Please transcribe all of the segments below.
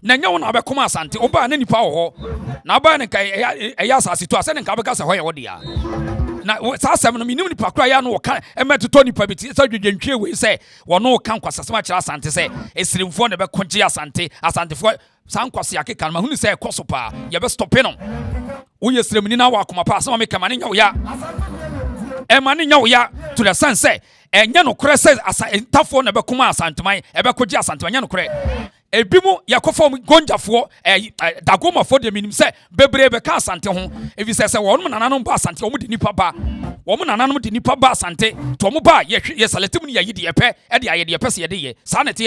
na nya wo na obekoma Asante oba na nipa wo ho na oba ne kai eya asase to ase ne nka beka se ho ye wo dia na sa asem no minim nipa kra ya no wo ka emetoto nipa biti sa dwedwentwe we se wo no kan kwasasema kira Asante se esirimfo ne be konje Asantefo san kwase akeka ma hunu se ekoso pa ye be stop no wo ye siremni na wa akoma pa asema me kama ne nya wo ya emane nya wo ya to the sense say enya no kre se ntafo ne be koma Asanteman e be koje Asanteman nya no kre ebimu yakofo gonjafo dagomafo de minim se bebre be ka Asante ho evi se wonum nananom ba Asante omu de nipa ba womu nananom de nipa ba Asante to omu ba ye seletim ni yidi epe e de ayede epe se ye de ye sa ne te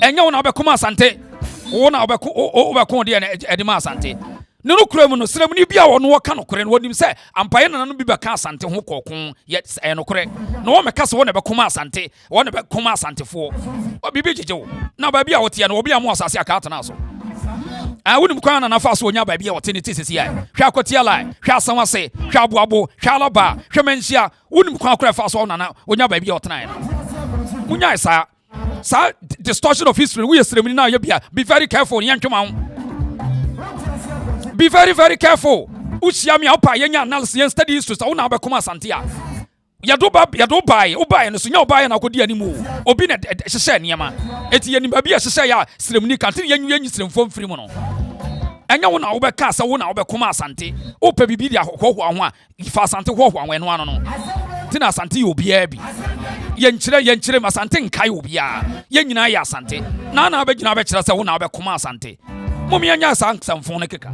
enya wo na obekoma Asante wo na obekon de e de ma Asante ne no kura mu no srem ni bia wo no ka no kore no wonim se ampaye nananom bi be ka Asante ho kokon ye no kore no wo meka se wo na bekoma Asante wo na bekoma Asantefo obibi jejewo na ba bia wo te no obi amu asase aka atana so wonim kwan na nafa so onya ba bia wo te ne tisisi ai hwa akotia lai hwa asanwase hwa aboabo hwa alaba hwa manhia wonim kwan akora fa so na onya ba bia wo tena no munya isa sa distortion of history we srem na ye bia be very careful yen twema ho. Be very, very careful. Uchiami opa yenya analysis yen study history so na obekoma Asante a. Yado buy no so nya buy na akodi animu. Obi na hyehyɛ niema. Eti yenim ba bia hyehyɛ ya sremni kantin yenyi sremfo mfiri mu no. Enya wo na obeka sa wo na obekoma Asante. Opa bibi dia hoho ho a ifa Asante hoho anwe no ano no. Tina Asante ye obi a bi. Yenkyere Asante nkai obi a. Yenyina ya Asante. Na abegyina abɛkyerɛ sɛ wo na obekoma Asante. Momi anya sansamfo ne keka.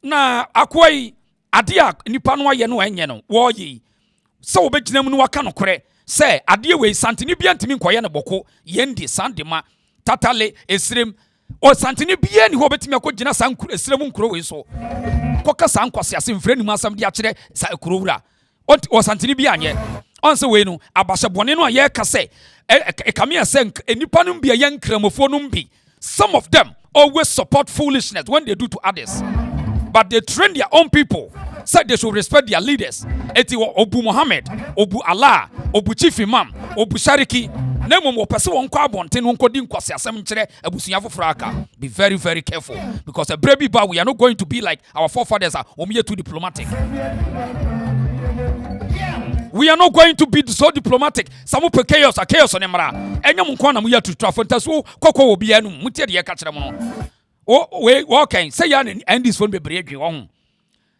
Na akwai adia nipa no aye no enye no wo yi se obegyina mu no waka no kore se ade we santini bia ntimi nkoye ne boko yendi sandema tatale esrem o santini bia ni ho betimi akogina sankuru esrem nkuro we so koka sankwase ase mfre ni masam dia kire sa ekuro wura o santini bia anye onse we no abashe bone no aye ka se ekamia se nipa no bia ye nkramofo no mbi some of them always support foolishness when they do to others. But they train their own people. Said they should respect their leaders. Eti Obu Muhammad, Obu Allah, Obu Chief Imam, Obu Shariki. Nemo mo pese won kwa bonten won kodi nkwase asem nkyere abusunyafo fraka. Be very, very careful because a brave ba we are not going to be like our forefathers are too diplomatic. We are not going to be so diplomatic. Samu pe chaos on emra. Enya mo kwa na mu ya tutu afantaso kokko obi anu mutie de ka kire mo no. We okay say ya and this phone bebre adwen wo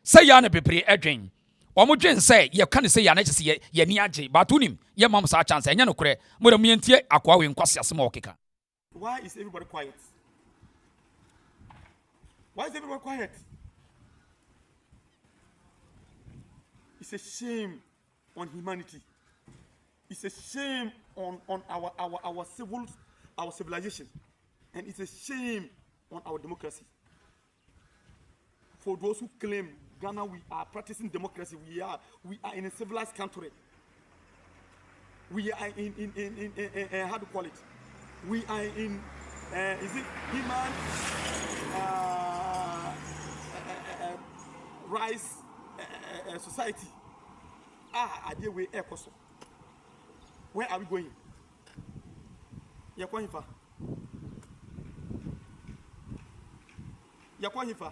say ya na bebre adwen wo mo dwen say ye ka ne say ya na kise ye ni age but unim ye mam sa chance enya no kure mo da mientie akwa we nkwase asema okeka. Why is everybody quiet? Why is everybody quiet? It's a shame on humanity. It's a shame on our civilization, and it's a shame on our democracy. For those who claim Ghana, we are practicing democracy. We are in a civilized country. We are in how to call it? We are in is it human rights society? Idea we ekoso. Where are we going? Yakwanyifa. Yakwanyifa.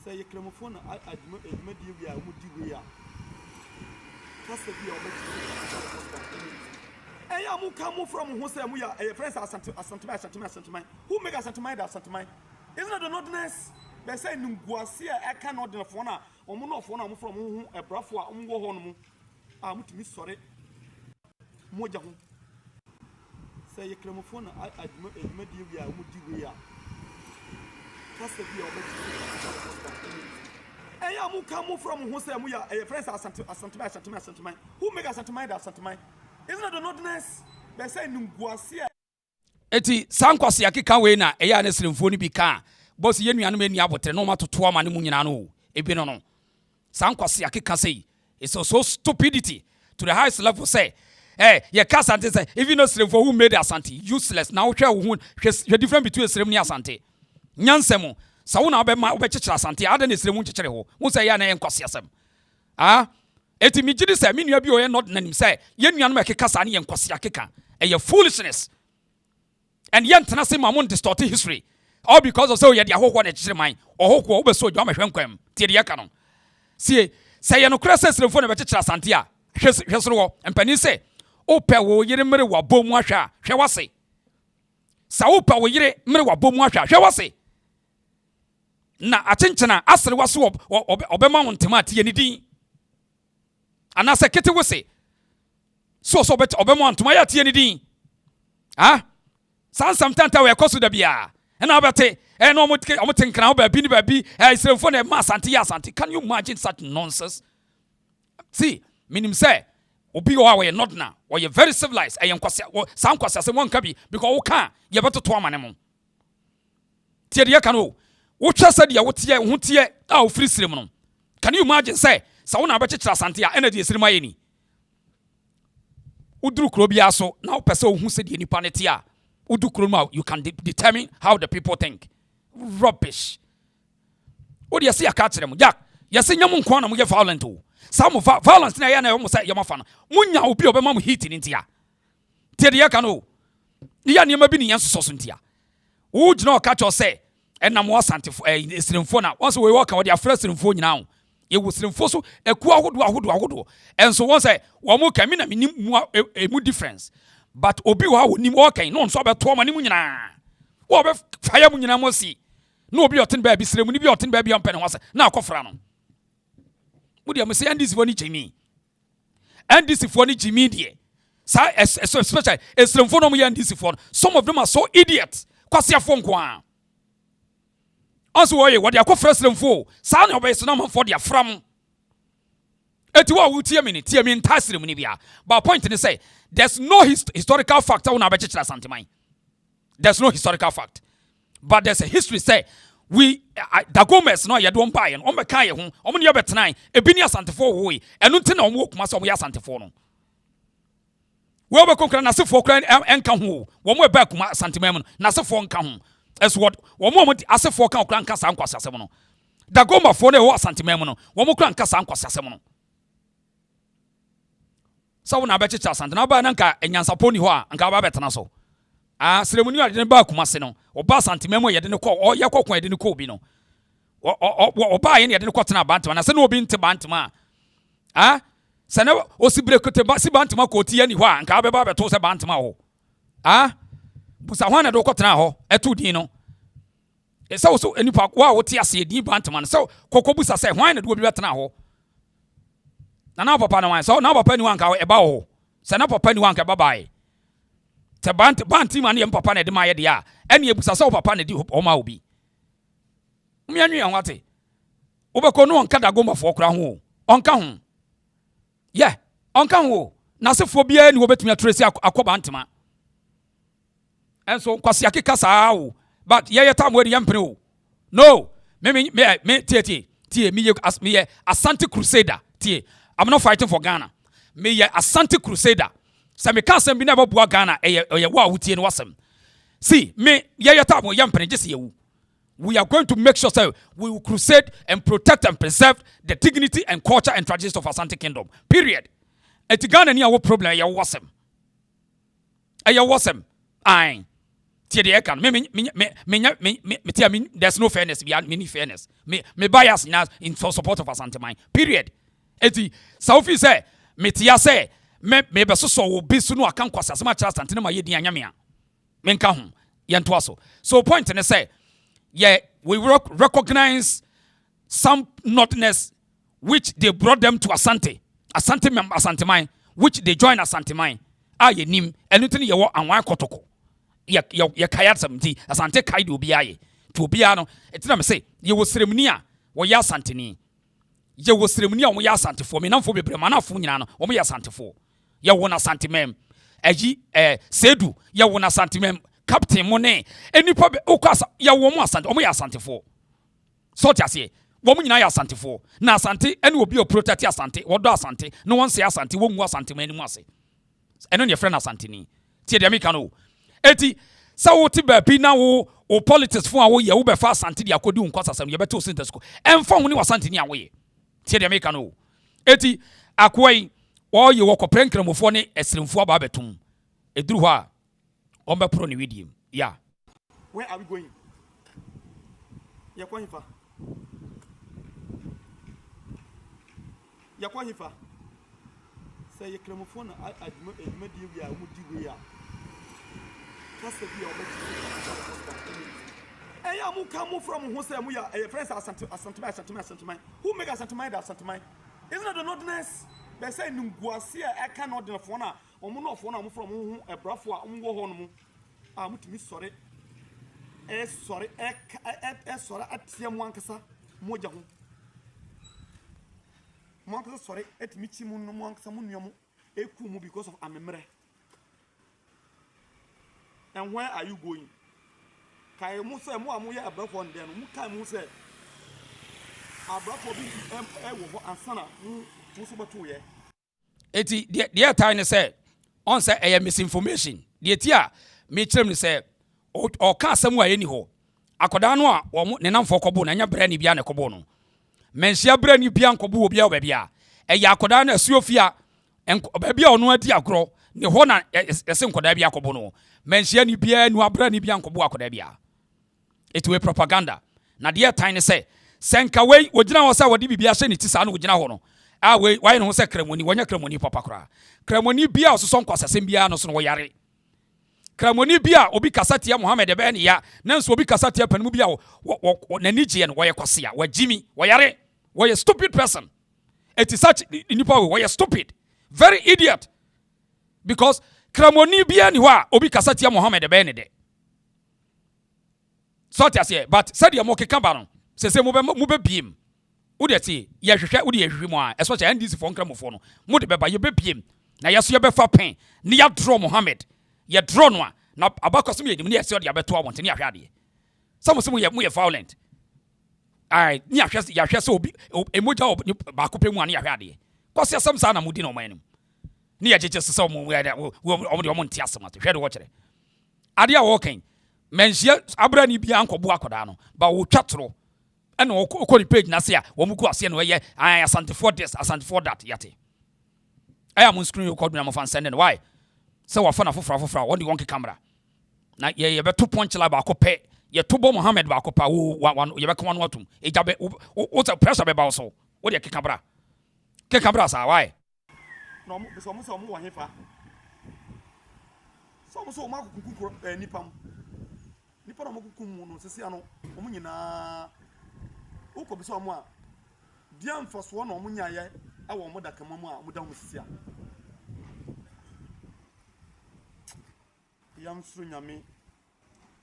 Say ye clamophone admit we are mudi we are. Cast the view of I am come from who say we are a friends Asantuma. Who make Asantuma that Asantuma? Isn't that the notness? They say Nunguasia, I cannot the phone, or mono phone from whom a brafua umgo honmu. I'm to miss sorry. Mojahu. Say ye clamophone admit we are mudi we are. Cast the view of I am come from who say we are a friends Asantuma. Who make Asantuma that Asantuma? Isn't that the notness? They say Nunguasia. Eti sankwase akeka we na eya na sremfo ni bi ka boss ye nuanu ani abotre no matoto ama ne mu nyina no ebi no sankwase akeka say it's so stupidity to the highest level say ye ka Asante say even no sremfo who made Asante useless now hwe wo hu different between srem ni Asante nyansemo sa wo na obekyekyere Asante ada na srem nkyekere ho wo say ya na enkwase asem eti mi gidi say me nua bi o ye not nanim say ye nua no make kasa ne ye nkwase akeka e foolishness and ye ntena say mamon distort history all because of so ye de ahokwo na kire man ohokwo wo be so dwa mahwe nkwam tie de ye ka no sie say ye no kra say srefo na be kire Asante a hwesoro wo empani say o pe wo yire mere wa bomu ahwa hwe wase sa o pe wo yire mere wa bomu ahwa hwe wase na achenchena asere waso obema wontema atie ni din ana se kete wose so obema wontema ya tie ni din sansam tanta we koso da bia na obete no omotenkra oba bi ni ba bi Israelfo na ma Asante ya Asante. Can you imagine such nonsense? See, minim say obi o we not na or you very civilized e yankwase san kwase se wonka bi because wo ka ye betoto amane mo tie de ka no wo twa se de wo tie ho tie a wo firi sirem no. Can you imagine say sa wo na be kire Asante a energy sirem aye ni uduru kro bia so na wo pese wo hu se de nipa ne tie a uduru kro ma you can determine how the people think. Rubbish. O de se aka kire mo jack ye se nyam nko na mo ye violent o some violence na ya na mo say yamafa no munya obi obema mo heat ni ntia tie de ka no ya niam bi ni yan soso so ntia wo gina o ka cho say enam wo Asante esremfo na won so we work wo de afra esremfo nyina ho ye wo esremfo so eku ahodo enso won say wo mo ka mi na minim mu difference but obi wo ha wo nim okay no so be to ma nim nyina wo be fire mu nyina mo si no obi oten ba bi sremu ni bi oten ba bi ampe ne ho say na akofra no Mudi amese NDC for ni Jimmy. NDC for ni Jimmy die. Sa especially esremfo no mo NDC for. Some of them are so idiots. Kwase afo nko. Also woye what dia kofra esremfo. Sa na obeso na man for dia fram. Eti wa wutie me ni tie me ntasrem ni bia. But point ni say there's no historical fact na be chechira Asante man. There's no historical fact. But there's a history say we da Gomez no yede won bae no o meka ye ho o ne yebetnan ebi ni Asantefo wo yi enu nti na o kuma so o ya Asantefo no we be konkra na sefo kra enka ho wo mo ba kuma Asantemam no na sefo nka ho as what wo mo asefo kan kra nka sa nkwasa asem no da Gomez fo na wo Asantemam no wo mo kra nka sa nkwasa asem no so wo na be checha Asante na ba na nka enyansapo ni ho a nka ba betena so seremoni ade ne ba kuma se no oba Asantemam yede ne ko o ye kokon yede ne ko obi no oba ye ne yede ne ko tena bantama na se no obi nte bantama se na osibre kote ba si bantama ko ti ye ni ho a nka be ba beto se bantama ho busa ho na do ko tena ho etu din no e se so enipa wa wo ti ase din bantama no se kokko busa se ho na do obi betena ho na papa na wan so na papa ni wan ka e ba ho se na papa ni wan ka babae te banti man ye papa na de ma ye de a ene ebusa so papa na di o ma obi mi anwi an wate obeko no onka da Gomba fo kra ho onka ho ye onka ho na sefo bia ni obetumi atresi akoba ntema enso kwase akeka saa o but ye tam we de yampre o no me tie me ye Asante Crusader tie I'm not fighting for Ghana me ye Asante Crusader. Some can't be never bua Ghana a wow wutie no wasem. See, me ye time we yampene just you. We are going to make sure that we will crusade and protect and preserve the dignity and culture and traditions of Asante Kingdom. Period. Et Ghana ni awo problem ya wasem. Ya wasem. Aye. Tie de ekan me there's no fairness beyond many fairness. Me bias in support of Asante mine. Period. Eti Southie say me tia say me be so wo bisu no aka nkwasa asema kira Asante na ma ye din anyame a menka ho ye nto aso. So point ne say we recognize some notness which they brought them to Asante mine which they join Asante mine ye nim enu tini ye wo anwan kotoko ye kaya samti Asante kai de obi aye to obi no etina me say ye wo seremni a wo ya Asante ni ye wo seremni a wo ya Asante fo me namfo bebre manafo nyina no wo ya Asante fo ye wo na Asantemam aji sedu ye wo na Asantemam captain mo ne enipa okasa ye wo mo Asante o mo ya Asante fo so tiase wo mo nyina ya Asante fo na Asante ene obi o protect Asante wo do Asante no won se Asante wo ngu Asante mani mu ase eno ne friend Asante ni tie de amika no eti sa wo ti ba bi na wo o politics fo a wo ye wo be fa Asante dia kodi nkwasa sam ye beto synthesis ko emfa ho ni Asante ni a wo ye tie de amika no eti akwai o ye wo kopren kramofo ne esrimfo aba betum eduru ho a on be pro ne widiem yeah. Where are we going? Yakwa hifa. Yakwa hifa. Say ye kramofo na aduma di wi a mu di wi a. Kasa bi o be. Eya mu come from who say mu ya friends Asantes. Who make Asantes? Isn't it the nordness? They say nunguase e ka no de fo na omo no fo na omo from hu ebrafo a omo wo ho no mu a mutimi sore sorry sorry atia mu ankasa moja ho mo ankasa sorry etimi chi mu no mo ankasa mu nuomo eku mu because of amemre. And where are you going? Kai mu say mu amu ya ebrafo nde no mu kai mu say abrafo bi wo ho ansana mu so batu ye. Eti the time say on say a misinformation. The tia me kyerem say o ka asem wa yeni ho. Akoda no a wo ne namfo kobo na nya bra ni bia ne kobo no. Menhia bra ni bia nkobo obi a obabia. Eya akoda na asuofia obabia ono adi agro ne ho na ese nkoda bia kobo no. Menhia ni bia nu abra ni bia nkobo akoda bia. It we propaganda. Na the time say senka we wogina wo say wodi bibia hye ni tisa no wogina ho no. Ah we why no say kremoni wonya kremoni papa kra. Kremoni bia ososo nkwasasem bia no so no yare. Kremoni bia obi kasatia Muhammad ebe ne ya nanso obi kasatia panimu bia nani gye no woye kwase a wajimi woyare woye stupid person. It is such nipa woye stupid, very idiot, because kremoni bia ni wa obi kasatia Muhammad ebe ne de. So tiase but said ya mo keka no sese mo be biem. Udeti ye hwehwe udi ye hwehwe mu a eso cha ndisi fo nkramofo no mo de beba ye be biem na yeso ye be fa pen ni ya draw Muhammad ye draw no a na abakosom ye dim ni yeso de abeto abonte ni ahwe ade samosom ye mo ye violent ai ni ahwe ya hwe so obi emoja ba ko pe mu ani ahwe ade kwase asem sa na mudi no manim ni ye jeje sesa mo mo ntia asem ate hwe de wo kire ade a wo kan menhia abra ni bia ankobo akoda no ba wo twatro and okori page na say wo muku ase no ye Asantes for this Asantes for that yate I am on screen record me am fan send why so wa fana fofra won di won camera na ye beto punch la ba ko pe ye to bo Muhammad ba ko pa wo ye be come no atum e jabe o pressure be ba so wo de camera sa why no mo so mo wo hefa so ma kuku nipa no mo kuku mu no sese ano mo nyina uko biso mo a dia mfaso na omunya ye awo mo daka mo a mo da mo sisia yam suru nyame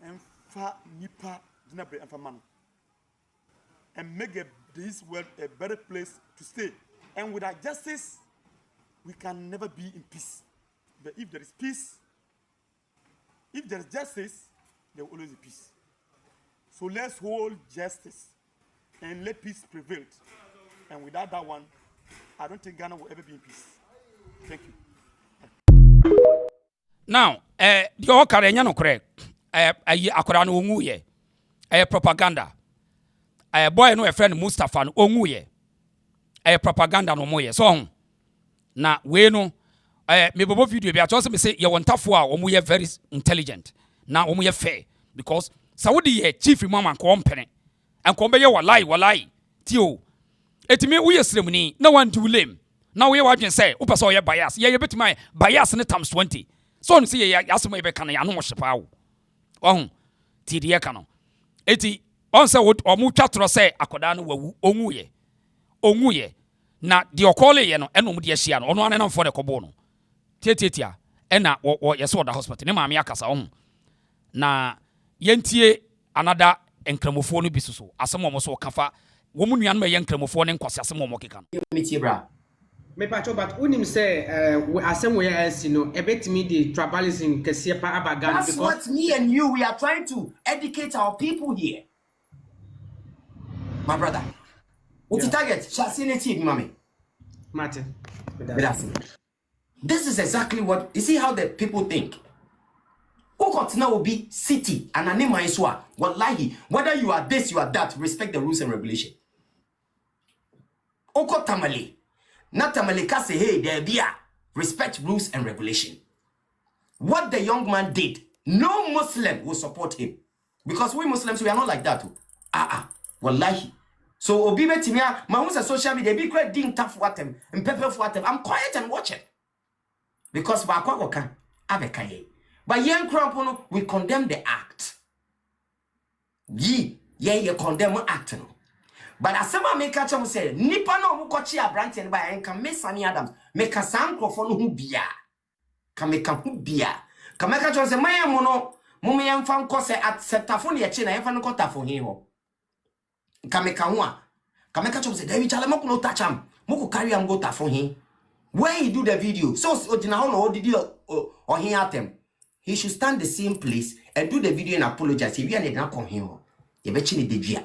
emfa nipa dina bre emfa mano and make this world a better place to stay, and without justice we can never be in peace. But if there is peace, if there is justice, there will always be peace. So let's hold justice and let peace prevail. And without that one, I don't think Ghana will ever be in peace. Thank you. Now, the Okarenya no correct. Akora no ongu ye. Propaganda. Boy no a friend Mustafa no ongu ye. Propaganda no mo ye. So na we no me bobo video bi a me say ye wontafo a omo ye very intelligent. Na omo ye fair because Saudi ye chief imam ko ompene. Enko be ye walai tio. Etimi wo ye sremuni na wan do lame. Na wo ye wadwen say wo pese ye bias. Ye betima bias ne times 20. So no say ye asemo ye be kan ya no mo hyepa wo. Ohun ti de ye kan no. Eti on say omo twatro say akoda no wawu ongu ye. Na de okole ye no eno mo de ahia no ono ane na mfo de kobo no. Tietia ena wo ye so da hospital ne maame akasa ohun. Na yentie another enkramofo no bisuso asemo mo so kafa wo mu nuan ma ye enkramofo ne nkwase asemo mo keka no me tie bra me pacho but unim say asemo ye asi no ebetimi di tribalism kese pa abagan because that's what me and you we are trying to educate our people here, my brother. What's the target? Shasinity, mommy. Martin. This is exactly what you see how the people think. Now will be city and anima iswa. Wallahi, whether you are this, you are that, respect the rules and regulation. Oko tamale. Not Amalika say, hey, there be a respect rules and regulation. What the young man did, no Muslim will support him. Because we Muslims, we are not like that. Wallahi. So Obibe Timia, my own social media, be quite ding tough for them and pepper for them. I'm quiet and watching. Because Bakwakoka, Abekaye. But young Crampono, we condemn the act. Ye condemn act. But as some make catch them say, Nipano Mukochi a branch by and can miss Sammy Adams, make a sound for who beer. Can make a who beer. Can make a Maya Mono, Mummy and Fan Cose at Setafonia China, and Fan Cota for him. Can make a one. Can make a say, David Chalamoko no touch him. Moko carry and go for him. When he do the video, so Ojinahono did you or he at him. He should stand the same place and do the video and apologize. If you are not come here, you bet you need the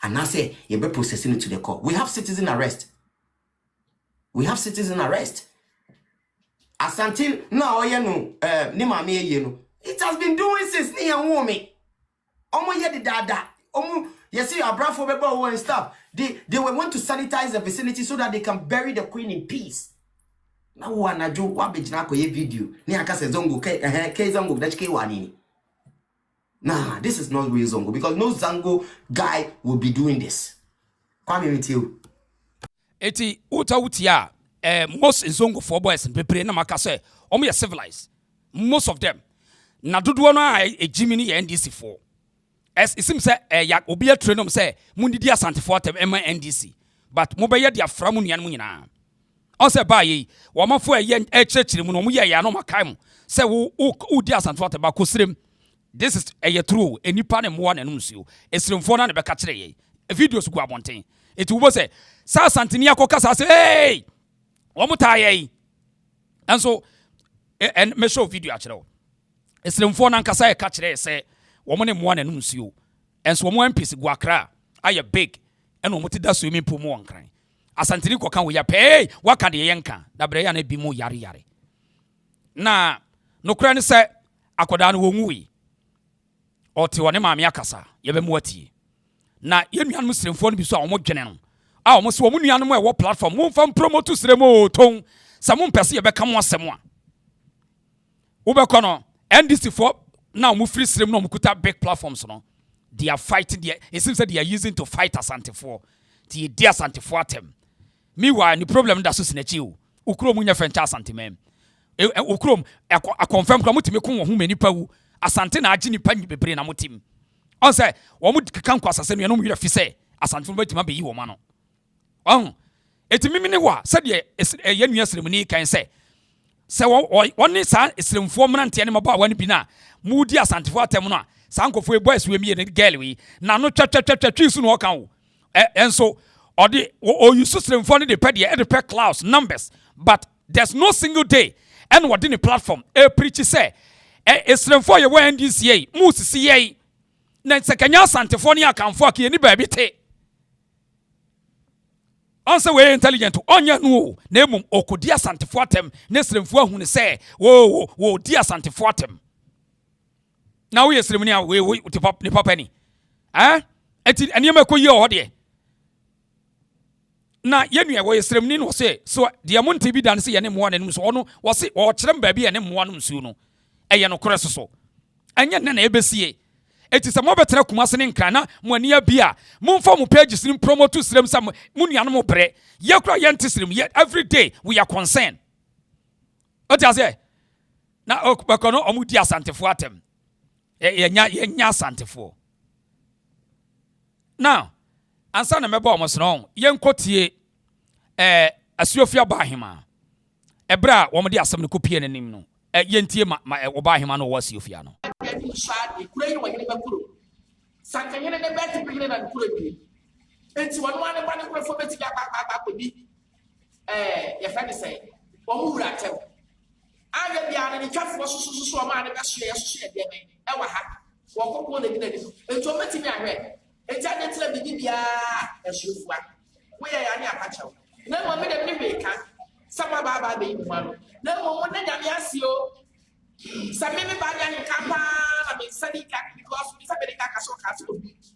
and I say, you be processing it to the court. We have citizen arrest. Asantes, now you know, Nimami, you know. It has been doing since near woman. Omo ye the dada. You see, our bravo people and stuff. They will want to sanitize the vicinity so that they can bury the queen in peace. Now one ajo wabijinako ye video. Ni akase zongo ke zongo dachke wanini. Nah, this is not real Zongo because no Zango guy will be doing this. Kwame with you. Eti uta most Zongo for boys and Pepe na makase omo civilized. Most of them. Na dodo no a Jimmy NDC for. As it seems ya obi a train say mundi dia Asante for tem NDC. But mo be ye dia fra mu nuan mu nyina. On say ba yi, wo mafo ye church mu no mo ye ya no makai mu. Say wo dia Asante for tem ba kosrem. This is a true. Any pan and one and unsu. It's from phone and back a videos go abonting. It will say, Sa Santinia Cocas say, hey, Omutai. And so, and me show video actually. It's from phone and Casai catch there say, woman and one and unsu. And so one piece guacra. I a big and omutida swimming pool more crying. Asantinico can we pay? What can the yanka? The Brian be more yari. Na, no cranny say, Akodan won't Oti wane maame akasa ye be muati na ye nuan muslim fo no bi so a omo dwene no a omo so omo nuan mo e wo platform mo fam promote sremo ton sa mo mpese ye be ka mo asem a wo be kono NDC for now mo free srem no mo kuta big platforms no they are fighting it seems that they are using to fight Asante for the dear Asante for them meanwhile the problem that so sinachi o ukro mo nya fencha Asante mem ukro a confirm kwa mutimi ko wo hu mani pawu Asante na agini panyi bebre na motim. On say, wo mu kan kwasase no mu yefi say, Asante no betima be yi wo ma no. Etimi ne wa said ye nua seremoni kan say. Se woni sa esremfo mrante ne maba wani bi na, mu di Asante fo atem no a, sankofo boys we mi ne girl we, na no twetwetwetwi su no kan wo. Enso odi o use seremfo ne de pede e de pe class numbers, but there's no single day and what in the platform e preach say Esremfo ye we NDC musisi ye na sekanya Asantefo ne akanfo aka ni ba bi te onse we intelligent onya no na emum okodi Asantefo atem na Esremfo ahu ne se wo di Asantefo atem na we Esremni a we ni papa ni eti eniema ko ye o de na yenua we Esremni no se so de amonte bi dan se ye ne mo ananum so ono wo se o kyerem ba bi ye ne mo anum su no eye no kore so anya ne na ebesie eti se mo betra kumase ne nkra na mo ania bia mo mfa mo pages ni promote srem sam mo nuano mo bre ye kura ye ntisrem ye every day we are concerned o ti ase na okono omudi Asantefo atem ye nya Asantefo now ansa na meba omo sno ye nkotie asuofia bahima ebra wo mo di asem ne kopie nanim no yentie ma oba hema no wasi ofia no sankanyene ne beti pigine na kuro bi enti wonu ane ba ne kuro fo beti ba bi ye fa ne say wo mu wura tem age bia ne twafo so o ma ne ba so ye de men e wa ha wo kokko na gina ni enti o meti mi ahwe enti ade tira bibi bia e suofua wo ye ya ne apachawo na mo me dem ni be ka sama ba be mu ano na mo na nyame asio Samimi banya ni kapa na me sani ka because we sabe ka so ka so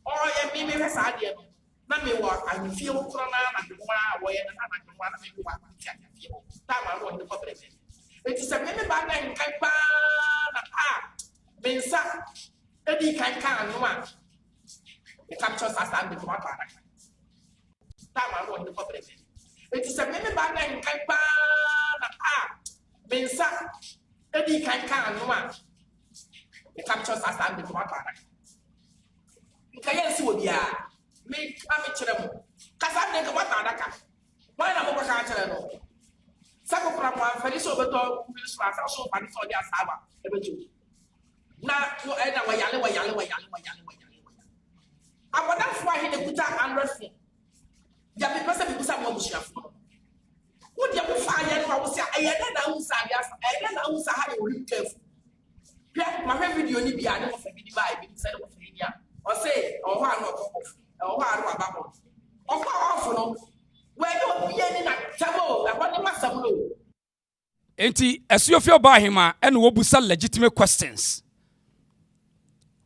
oh ye me sa de na me wa ani fie wo kro na me wa wo ye na me wa na me wa time I want the corporation. It is a many bad name can Bensa, Eddie can no one. The captures are standing to my time I want the corporation. It is a many bad name can Bensa, Eddie can no one. The captures are standing to my time. Kayensi will be a make amateur. Casablanca, what Adaka? Why not over Carter? Some of our Felicio Beto, also funny for their Saba, every two. Now, you end up yellow. I want that's why he put out and resting. The person because I'm almost your phone. Would you fire? I was saying, I don't know how you careful. My video only be an offer by instead of India. Or say, or one or one of where you be any trouble, I want to make some low. Enti Esiofia ba hima ene wo busa legitimate questions.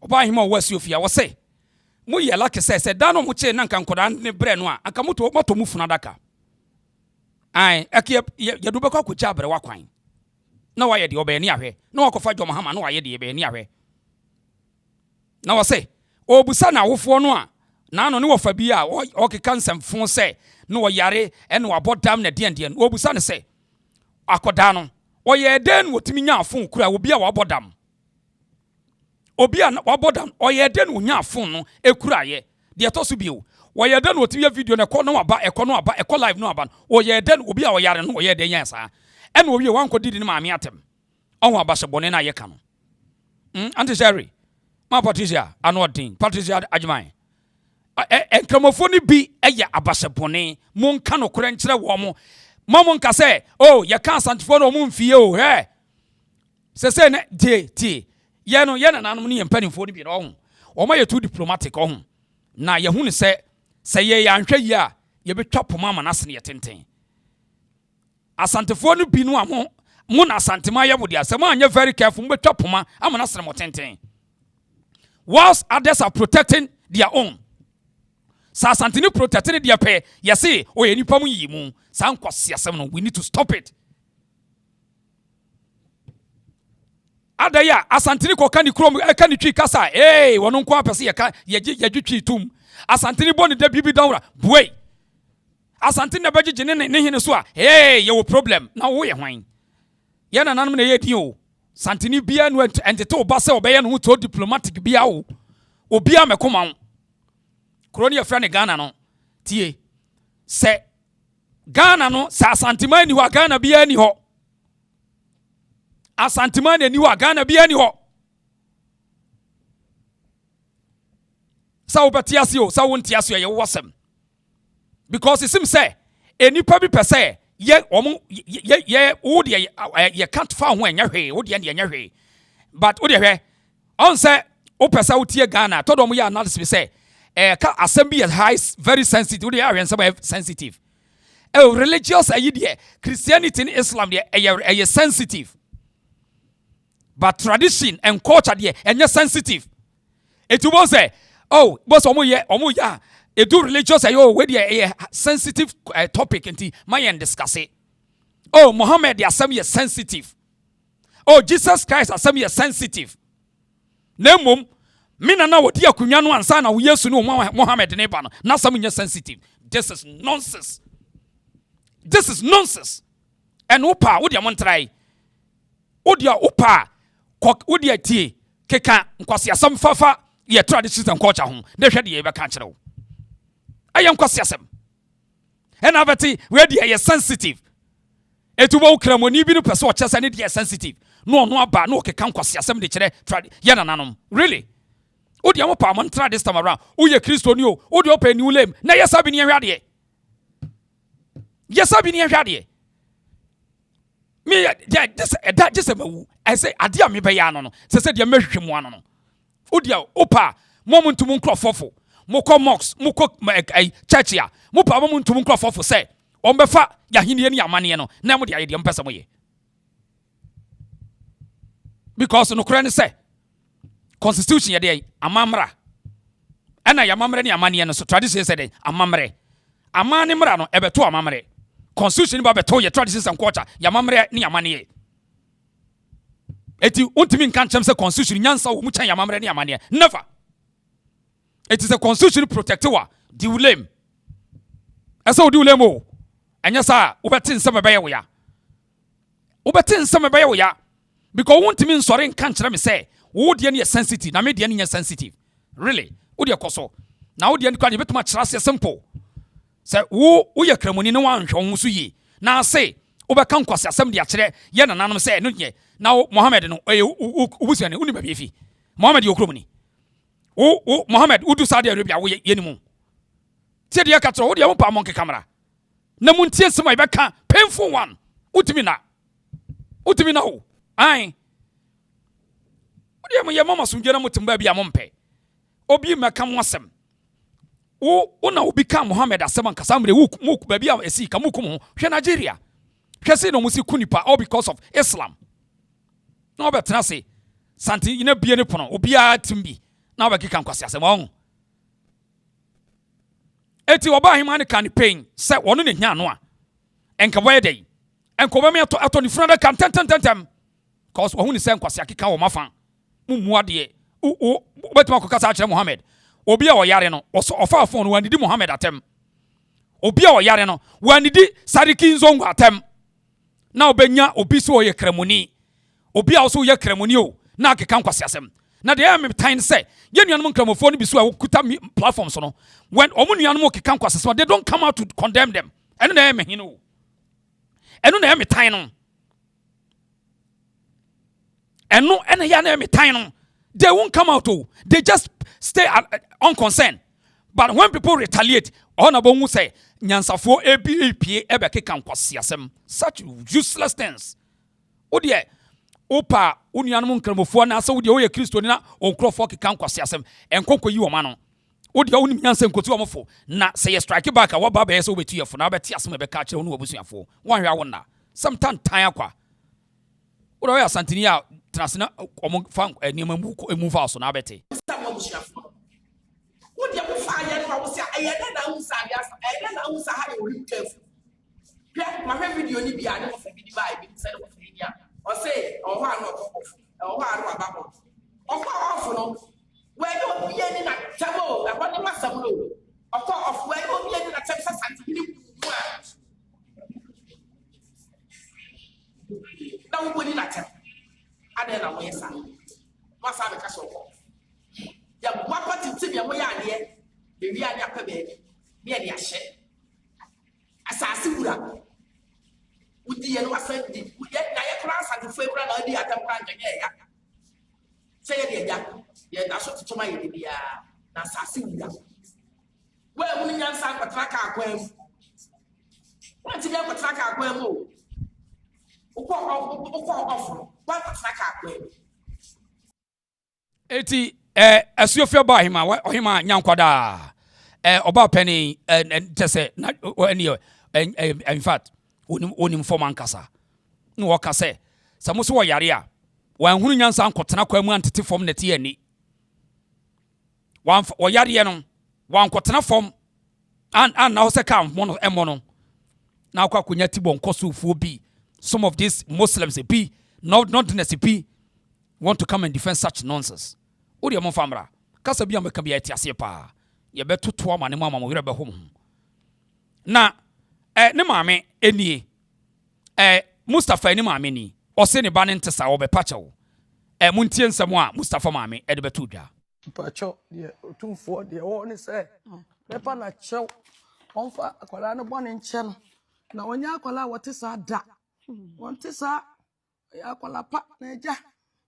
Oba hima wo Esiofia wo say mo ye like say da no mo che na nkan koda ne bre no a aka moto mu funa daka. Ai eke ye do be kwa kwacha bre wa kwan. Na wa ye de oba ni ahwe. Na wa kofa dwom hama na wa ye de be ni ahwe. Na wo say obusa na wofo no a na no ne wo fa bi a o keka nsɛmfo sɛ no wo yare ene wo abodam na den obusa ne sɛ akoda no oyɛ den wotimi nya afon kura obi a wabodam obi a wabodam oyɛ den wo nya afon no ekura ye de to so bio oyɛ den wotimi ya video na ekɔ no aba ekɔ live no aba oyɛ den obi a oyare no oyɛ den nya saa ene obi wan kodidi ne maame atem ɔho abashe bone na ye ka no Auntie Sherry ma Patricia anodin Patricia Ajman enkramofo bi eye abashe bone mon ka no kora nkyere wo mo Mamun ka say, oh, you can't stand for no moon fio, eh? Say, ne, ti, yeno, nanumni and penny for the on. Or my too diplomatic on. Na Yahuni say ye yanke ya, ye be chop mamma nassing your tinting. Asante be no amon, Mona Santimaya would ya, some you're very careful, but chop ma, I'm an astronaut tinting. Whilst others are protecting their own. Sa Santini protected their pay, yasi, or any pomu yimu, San Quasiasam, we need to stop it. Adaya, Asantini Kokani Chrome, a candy tree cassa, eh, one on quapasi, yaji tum. Asantini boni de bibi dowra, buey. Asantina Baji Nehineswa, eh, your problem, now we are wine. Yana nominate you. Santini Bian went and the two Basso Bayan who told diplomatic Biao, or Biame Command. Kronia friend Ghana no tie se Ghana no sa Asantima ni wa Ghana bia ni ho Asantima ni wa Ghana bia ni ho sa obetiase o sa wontiase ye wosem because it seems say enipa bi pese ye omo ye wo de ye can't find when nya wo de nya hwe but wo de hwe on say o pese wo tie Ghana to do mo ya analysis say assembly is high, very sensitive. They are sensitive. Religious Christianity and Islam they are sensitive. But tradition and culture they are sensitive. It was say, oh, boss omo ya. It do religious where they are sensitive topic and my discuss it. Oh, Muhammad the assembly is sensitive. Oh, Jesus Christ assembly is sensitive. Nemum. Mina na wodi akunya no ansa na wo Yesu no Muhammad ne ba no na sam nya sensitive. This is nonsense. This is nonsense. And upa wodi amon try. Wodi upa wodi atie keka nkwase asam fafa ye traditions and culture ho. De hwede ye be ka kire wo. Aye nkwase asam. And avati we dey ye sensitive. Etubo ukramoni bi no pese o chese ne dey sensitive. No no aba no keka nkwase asam de kire ye nananom. Really? Odi amo pa man try this time around. Uye Kristo ni o. Odi open new lame. Na yesa bi ni ehwade. Yesa bi ni ehwade. Me that just a I say ade a me be ya no no. Se de mehwehwe mu ano no. Odi opa momuntu mu nkrofofo. Moko mox, moko church ya. Mo pa momuntu mu nkrofofo say ombefa yahenie ni amane no. Na mo de aye de mpesa mo ye. Because no kura ni say Constitution yede amamra ena ya mamre ni amane no so tradition said amamre amane mra no ebeto amamre constitution ba beto ye traditions and culture ya mamre ne yamane eti untimi nka nchem se constitution nyansa wo mu chan ya mamre ne yamane never. It is a constitution protector di ulem esa odi ulem o enya sa ubeti nsem be ye wo ya ubeti nsem be ye wo ya because untimi nsore nka nkyere me say wo de ne sensitive na me de ne sensitive really wo de koso na wo de ne kwa de betuma kyerɛ se simple se wo ye kramoni ne wan hwɛ wo so yi na se wo be kan kwase asɛm de akyerɛ ye nananom se no nye na Mohammed no obusuane uni ba biefi Mohammed ye okromoni wo Mohammed udu Saudi Arabia wo ye nimu tie de ka tro wo de mo pa monke camera na mu ntie sema be ka painful one utimi na wo ai wo de mo ye mama sunje na mutimba bia mo mpe obi meka mo asɛm wo na obi ka Mohammed asɛm ankasa mre wo ba bia esi ka mukum ho hwɛ Nigeria hwɛ se no musi kunipa all because of Islam na obetena se santi ina bie ne pono obi a timbi na obekeka nkwase asɛm ɔho eti oba hima ne kan pain se wono ne nya no a enka boye dey enko be me ato ne funa kan tentem cause wo hu ne se nkwase akeka wo mafa mumu ade o betuma ko kasa akyerɛ Mohammed obi a oyare no ofa phone no wanidi Mohammed atem obi a oyare no wanidi Sadiki Nzongo atem na obenya obi so oye kramoni obi a so oye kramoni o na akeka nkwase asɛm na de am time say ye nuanom nkramofo no bi so a kuta platforms no when omo nuanom okeka nkwase asɛm they don't come out to condemn them eno na em hino eno na em time no eno ena ya na em time no they won't come out oh they just stay unconcerned but when people retaliate honorable who say nyansafo APA ebekeka nkwase asɛm such useless things odie opa unuanom nkramofo na asa wode oye Kristo ni na onkrofo keka nkwase asɛm enkonko yi wo ma no wode onim nyansa nkotu omofo na say you strike back a waba be ye so obetu yefo na obeti asɛm ebeka kire onu obusuafo wan hwa wona sometime tan akwa wode oya santini a trasena omo fa enema mu fa so na abete wode mo fa ya no wo se ayɛ na hu sa bia ayɛ na hu sa ha ye ori careful hwɛ ma hwɛ video ni bia ne mo fa bi ba e bi se no fa ya o se o ha no o ha no aba o fa off no we no bi ani na tabo e ho ne masam no o fa off we no bi ani na tabo sa santi ni ku a na wo ni na tabo ade na mo yesa ma sa be ka so ko ya wa pati ti bia mo ya ade e wi ade akwa be bi e de ahye asase wura udi ye no asandi ye na ye kra asante fo ekra na odi atam kra nyanya ya se ye de ya ye na so tutuma ye de bia na asase wura we mu nyansa kwatra ka akwam wa ti bia kwatra ka akwam o ukọ ofo wa kwatra ka akwam eti asuofia ba hima ohima nyankwada oba penny tese na any in fact onim form ankasa no woka se samuso wo yare a wan hunu nyansa ankotena kwa mu antete form na tie ani wan wo yare no wan kotena form an na ho se kam mo no emo no na akwa konya tibo nkosofuo bi some of these Muslims be not necessarily want to come and defend such nonsense. Odi mo famra kasa bia meka bia etiase pa ye betoto ama ne mama mo were be hom na ne maame enie Mustafa ne maame ni o se ne ba ne ntesa wo be pacho muntie nsɛm a Mustafa maame de beto dwa pacho ye otumfo de wo ne se pepa na chew onfa akwala no bone nche na onya akwala wote sa da wonte sa ya akwala pa na eja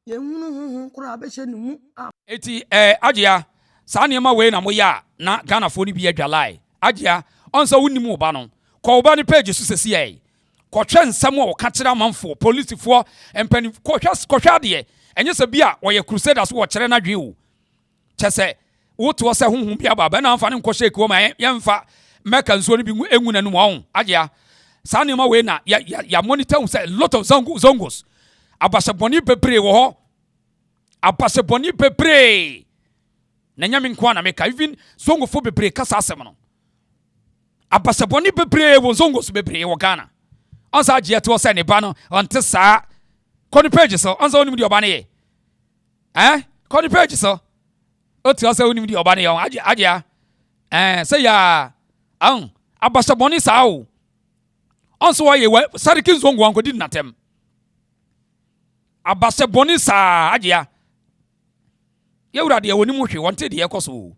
ye hunu kura abehye ne mu eti agya saa niema we na moya na Ghana fo ni bi adwalai agya onso wonnim wo ba no ko wo ba ne page so sesi ai ko hwe nsɛm wo ka kyerɛ amanfo police fo empani ko hwa de enye se bia wo ye crusaders wo kyerɛ na dwe wo kyese wo to se honhom bia baba na amfa ne nko shake wo ma ye mfa meka nsuo ne bi engu na no wo agya saa niema we na ya monitor wo say lot of zongos abaseboni bebre wo ho abaseboni bebre na nyame nko na meka even zongo fo bebre kasa asem no abasaboni bebree wo zongo so bebree wo Ghana onsa agye to se ne ba no onte saa koni page so onsa onim di oba ne ye koni page so oti onsa onim di oba ne ye agye say ya abasaboni saa o onso wo ye sariki zongo anko di natem abasaboni saa agye ye wura de woni mu hwe wonte de ekoso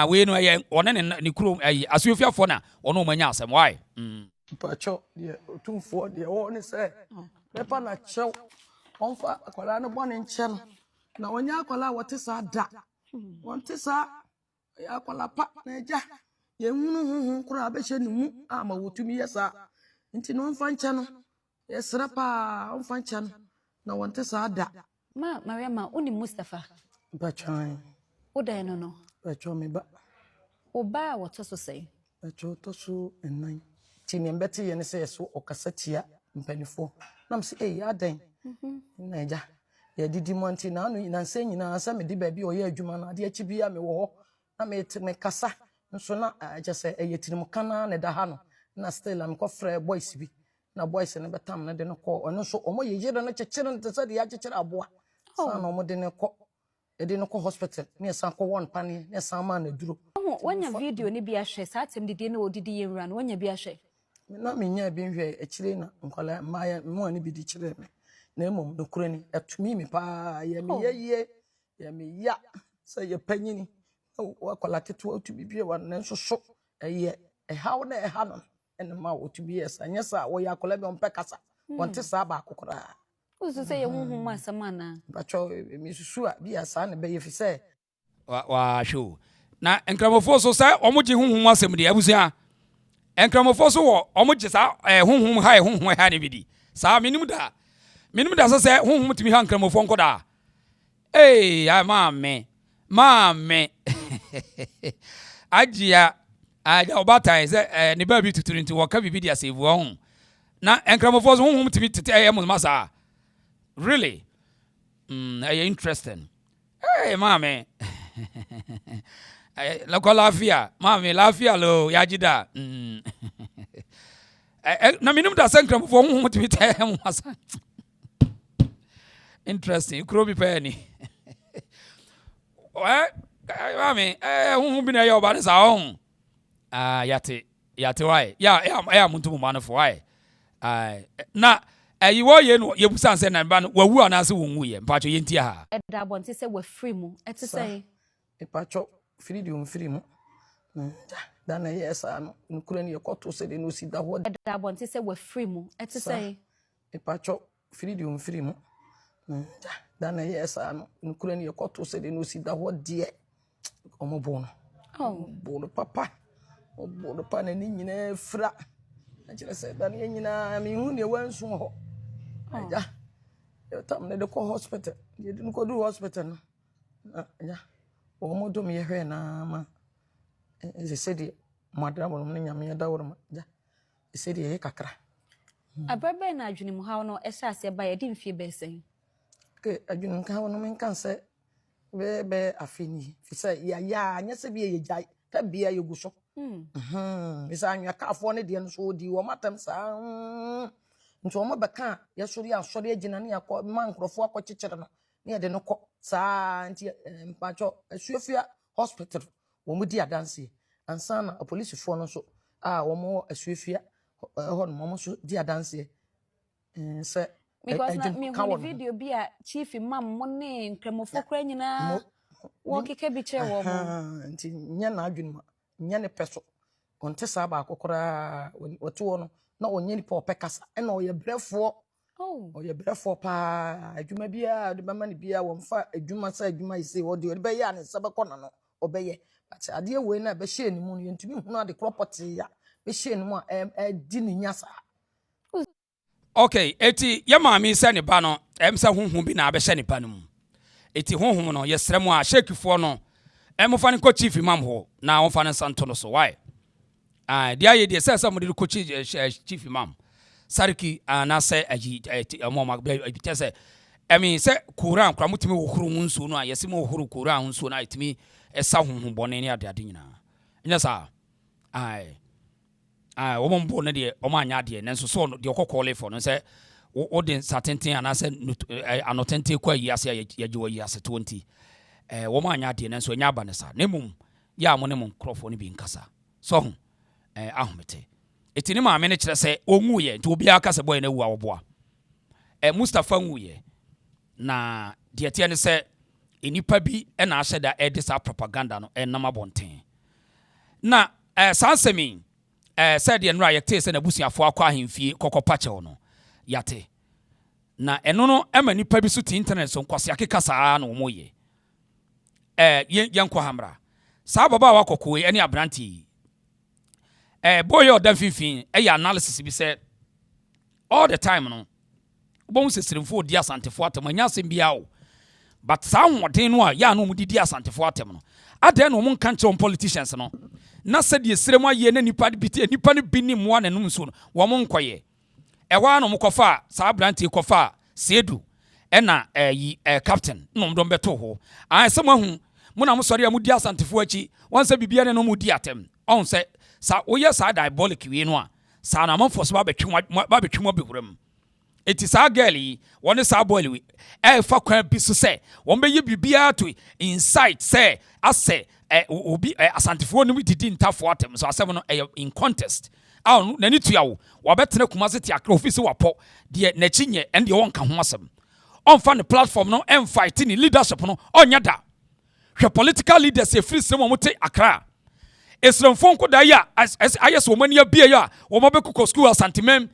we no ye one ne kuro asuofiafo na ono manya asem why pacho de otumfo de wo ne se pepa na chew onfa akwala no bone nche no na onya akwala wote sa da wonte sa ya akwala pa na eja ye hunu kuro abehye ne mu ama wotumi yesa nti no mfa nche no ye sra pa onfa nche no na wonte sa da Mariama uni Mustafa pacho oda no pacho me ba oba woto so sei pacho to so enan ti ne mbeti ye ne se so okasatia mpanifo nam se adan na eja ye didi monti na anu na nse nyina asa me di ba bi o ye adwuma na de achi bia me wo na me kasa nso na aja se eyetirim kana ne da ha no na still am ko frɛ boys bi na boys ne betam na de no ko ono so omo ye yire no kyekere no tse de ya kyekere aboa sa na omo de ne ko edi no ko hospital ne san ko won pane ne san ma na duro wanya video ne bia hwe sa atem didi ne odidi ye nwura no wanya bia hwe na me nya bi hwe akire na nkola ma mo ani bi di kire me na emom no kure ni atumi me pa ya me ya me ya sa ye panyini wa kola tetu otumi bi wa na nso so eye hawo na ha no ene ma otumi yesa nyesa wo ya kola bi on pekasa wonte sa ba akokora uzu se ye huhu masama na bacho mi susu a bi asa na be ye fi se wa show na enkramofo so say omoje huhu asem de abusua enkramofo so wo omoje sa huhu ha huhu ha ne bidi sa minim da so say huhu timi ha enkramofo nkoda ya mame agia obatan say ne ba bi tuturu nti wo ka bibi dia save wo hu na enkramofo so huhu timi tete mo masa really interesting mame la lafia mami lafia lo yajida na minum da sankram fo hu mutimi te mu asa interesting kuro bi pa ni mami hu bi na yo ba sa hu yate why ya muntu mu manofo why na wo ye no ye busan se na ba no wawu anase wonwu ye mpacho ye ntia ha da bonti se we free mu eti say pacho freedom free mu da na yesa no nkura ne yekoto se de no si da ho da bonti se we free mu eti say pacho freedom free mu da na yesa no nkura ne yekoto se de no si da ho de omobo no bo papa obo pa na ni nyina fra akire se da na nyina mi hu ne wansu ho aja tam ne de ko hospital ye de ko do hospital no aja omo do me hwe na ma ze sedi madra mo no nyame da woro ma ja sedi ye kakra abraba na adwene mu hawo no ehya ase ba ye di mfie be sen ke adwene ka hawo no men kan se be afini fi se ya nya se bi ye jai ta bia ye guso bisa anwa ka afo ne de no so di wo matam sa nti omo beka ya sori asori agina ne yakọ ma nkrofo akọ kyekere no ne de no kọ sa nti mpacho asuofia hospital wo mu di adanse ansa na police fo no so wo mu asuofia ho no mo so di adanse se because na me hu video bi a chief imam mo ne nkramofo kra nyina wo keke bi che wo mo nti nya na adwene ma nya ne peso onte sa ba akokora woto no na onye ni pa opekasa na oye brefo oye brefo pa adwuma bia de bema ne bia wo mfa adwuma sa adwuma ise wo de be ya ne sabako na no obeye but ade we na be hye ni mu no yentumi hunu ade property ya be hye ni mu a di ni nyasa okay eti ya maami se ne ba no emsa honhom bi na be hye ne ba no mu eti honhom no yesrem a shekifo no emfa ne ko chief imam ho na won fa ne santo no so why dia ye de se mo de ko chief imam sarki na se aji amoma bi te se emi se Quran kra mutimi wo huru nsu no a yesi mo huru Quran nsu na itimi esa honhom bone ne ade nyina nya sa Omombo na de omanya de nanso so de okokole for no say wo de satenten anase anotente kwa yiase yaje wo yiase 20 womanya de nanso nya aba ne sa nemum ya mo ne mo krofo ne bi nkasa so ho ahomete etini ma me ne kire se onwuye nti obi aka se boy na wu awoboa Mustafa nwuye na de tie ne se enipa bi na ahye da edisa propaganda no enam abonten na sansemi said the nra yekte se na busuafo akwa ahemfie kokopa chewo no yate na eno no ema nipa bi so ti internet so nkwase akeka saa na omoye yenkwa hamra saa baba wa kokoi ene abranti boy odam finfin analysis bi se all the time no bom sesiremfo di asantefo atem anya asem bia o but saa hoden no a ya no mudidi asantefo atem no ade no mo kan che politicians no na said ye sirem aye na nipa no binim mo na num so no wo mo nkoye ewa no mo kofa saa branti kofa sedu ena captain no mdom beto ho ansem ahu mo na mo sori amudi asantefo achi won se bibia ne no mudi atem on se sa oye sa diabolic we no a sa na manfo so ba betwum behuram eti sa girl yi won sa boy we fa kwan bi so se won be ye bibia to insight se ase obi asantefo no didi ntafo atem so asem no in contest na ni tuawo wa betene kumase ti akra office wapo de na chinye ende won ka ho asem on fa ne platform no en fight ni leadership no onya da hwe political leaders e free sem mo te akra esramfo nko da ya ayes wo mani abia ya wo mabekoko school asantemem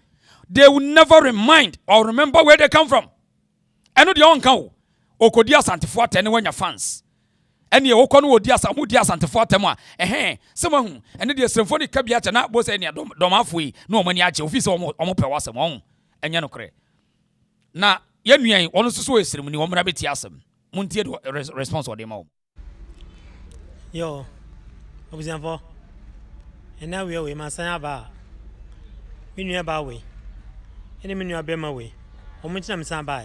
they will never remind or remember where they come from eno de on kan o okodi asantefo atene wanya fans ene ye wokɔ no wodi asamudi asantefo atem a semahu ene de esramfo ne kabia cha na bo se ne domafo yi na o mani ache ofisi omo pe wasem on enye no kre na ye nuan ono so esrem ni omra beti asem muntie response o de ma o yo obuzianfo ena we ma san aba mi nua ba we ene mi nua be ma we omo ntina mi san ba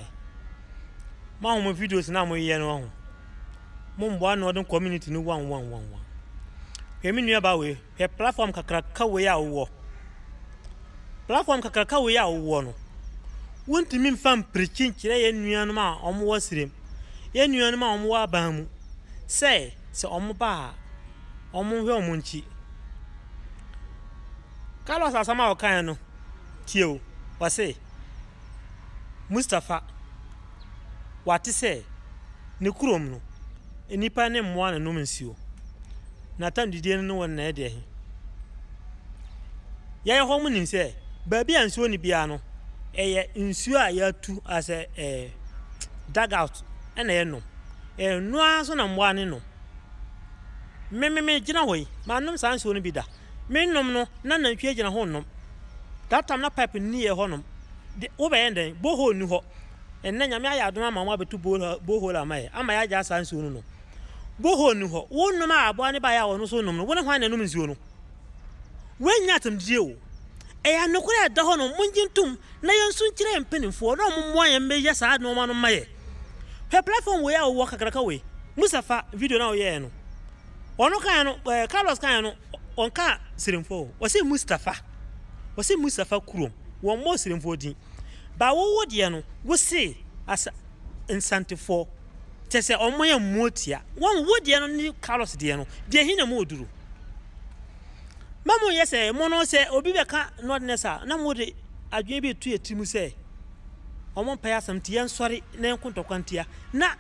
ma ho mo videos na mo ye no ho mo mbo na odon community no 1111 we mi nua ba we pe platform kakraka we ya wo platform kakraka we ya wo no wonti mi mfam preaching kire ye nua no ma omo wasirem ye nua no ma omo wa ba mu se omo ba omo hwe omo nchi Carlos asama okan no tio wase Mustafa wati se ne kurom no enipa ne mmoa na nom nsio na tam didie no won na ede he ya ho mu nim se baabi ansio ni bia no eye nsio a ya tu as dug out na ye no no aso na mmoa ne no me gina hoyi ma nom san nsio no bi da me nom no na ntwe gina ho nom that time na pipe ni ye ho nom de wo be enden boho ni ho enna nyame aya adoma ma wa betu boho la mai ama ya ja san nsio no boho ni ho wo nom a abo ne ba ya wo no so nom no wo ne hwan na nom nsio no wenya atam die o ya no kura da ho no munjintum na yensu nkire mpenimfo no mommo ya meya saa no ma no maye pe platform we ya wo kakraka we Mustafa video na wo ye no ono kan no Carlos kan no onka sirimfo wose Mustafa kurom wo mo sirimfo din ba wo de no wo se asa insantefo tese omo ya motia wo de no ni Carlos de no de hina mo oduru mamu yese mono se obi beka nodnessa na mo de adwen bi tu etimu se omo pa yasam ti yan sori na enkontokwantia na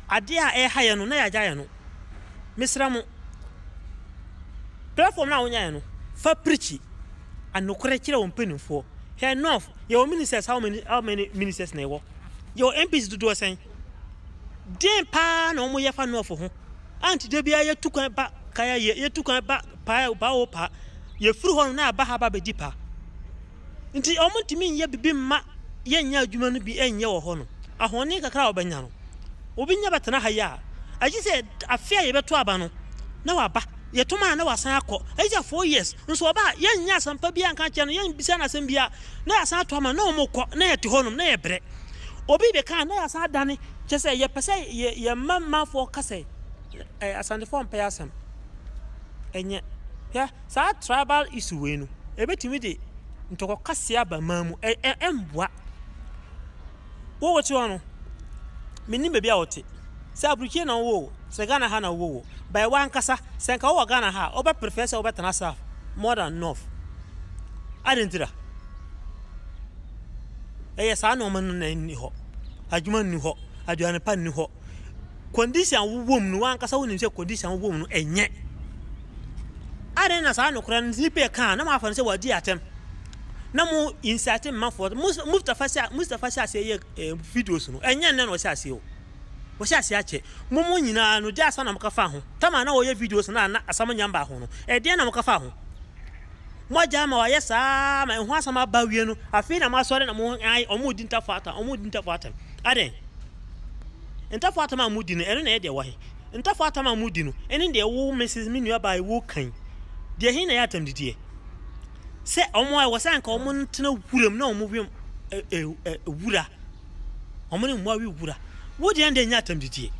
ade a haye no na ya jaye no misramu platform na wonya no fa preach anokore kire wo mpanimfo he enough your ministers how many ministers na wo your MPs do sen den pa na omo ye fa no ho anti de bia ye tukan ba kaya ye tukan ba pa o pa ye furu ho na ba ha ba bedi pa nti omo ntimi ye bibi ma ye nya adwuma no bi enye wo ho no ahone kakra obanya no obinya batana ha ya aji se afia ye beto aba no na wa ba ye toma na wasan akọ aja 4 years nso oba ye nya sampa bia nka che no ye bisa na sam bia na asan ato ama na omokọ na ye te ho no na ye bre obi be kan na asan adane che se ye pese ye mamma fo kase asande fo mpa yasam enye Yeah, sa tribal issue we no. Ebetimi de ntoko kase aba mamu embwa. Wo wote ono. Meni bebi a wote. Se abrukie na wo, se Ghana ha na wo. By one kasa, se nka wo Ghana ha, oba prefer oba tana south more than north. Adentira. Sa no man na ni ho. Adwuma ni ho, aduane pa ni ho. Condition wo wom no wan kasa wonim se condition wo wom no enye. Arena sa no kran zipe kan na ma fa se wadi atem. Na mo insert man for Mustafa say videos no enye ne no say o. Wo say ache. Mo nyina no dia sa na maka fa ho. Tama na wo ye videos na asam nyamba ho no. E de na maka fa ho. Mo jama wa yesa ma ho asama ba wie no. Afi na ma sore na mo ai omo di ntafo atem. Ade. Ntafo atem amudi no ene na e de wo he. Ntafo atem amudi no ene de wo Mrs. Minua ba wo kan. De hin na ya atem didie. Se omo ai wasan ka omo ntena wuram na omo wiem wura. Omo ne mo awi wura. Wo de ende nya atem didie.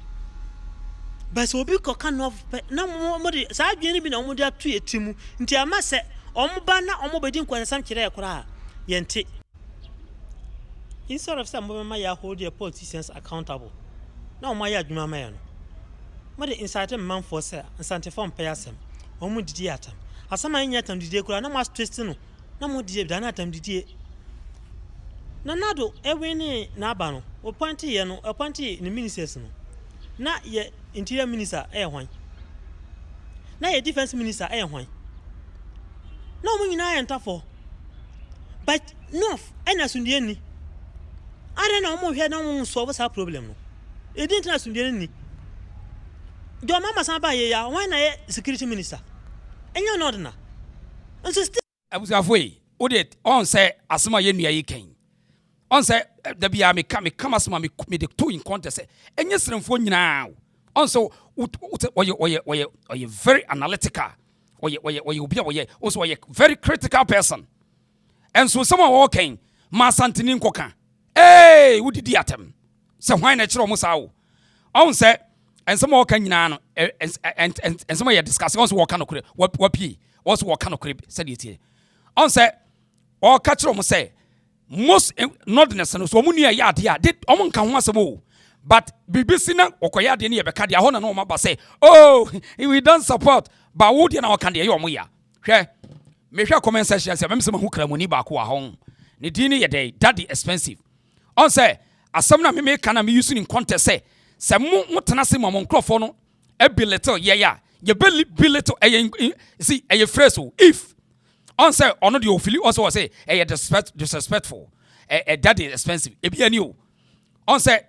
Ba so obi ko kan of na mo de sa adwene bi na omo de atu etimu. Nti ama se omo ba na omo bedi nkwansam kire ekora yente. Instead of some women ya hold your politicians accountable. Na omo ya adwuma ma ya no. Mo de inside man for say Asante form pay asem. Omo didi atam. Asama nya atam didi ekora na mo twist no. Na mo didi da na atam didi. Na nado ewe ni na aba no. O point ye no, o point ni ministers no. Na ye interior minister hwan. Na ye defense minister hwan. Na omo nyina ya ntafo. But north ena sundie ni. Are na omo hwe na omo solve sa problem no. E didn't na sundie ni. Do mama san ba ye ya, why na ye security minister? Enyo no na. Nso still abusafo yi, o de on say asema ye nua yi kan. On say da bia me come asema me de to in contest say enye sremfo nyina. On so oye very analytical. Oye obi a oye also oye very critical person. And so someone walking ma santini nkoka. Hey, wo didi atem. Se hwan na kire omo sawo. On say and some walk nyina no and some you discuss also walk no kure. Wapi also walk no kure said it. On say or catch omo say most nordness no so omo nua ya ade a did omo nka ho asemo. But BBC na okoya de na ye beka de ho na no omo ba say oh we don't support but wo de na oka de ye omo ya. Hwe me hwe comment section say memse mahu kramoni ba ko a ho. Ne din ye dey daddy expensive. On say asem na me kana me use in contest say se mo tena se mo nkrofo no e be little ye be little see e phrase if on say ono de ofili also say e disrespectful daddy expensive e bi ani o on say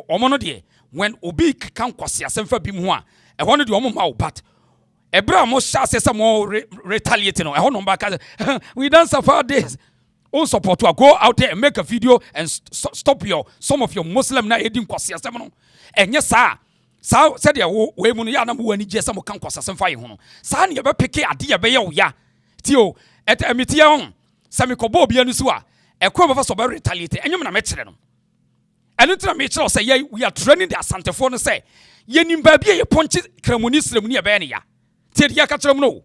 omo no de when obi kan kwase asem fa bi mu a e ho no de omo ma but ebra mo sha say mo retaliate no e ho no ba ka we don't support this. On support to go out there and make a video and stop some of your Muslim na edin kwase asem no enye sa said ya we mu no ya na mo ani je sam kan kwase asem fa ye ho no sa na ye be peke ade ye be ye wo ya ti o emitie ho sa me kobo obi anu so a e ko be fa so be retaliate enyem na me kire no enu tra me kire say we are training the Asantefo no say ye nim ba bia ye ponche kramoni srem ni ye be ne ya ti de ya ka kire mu no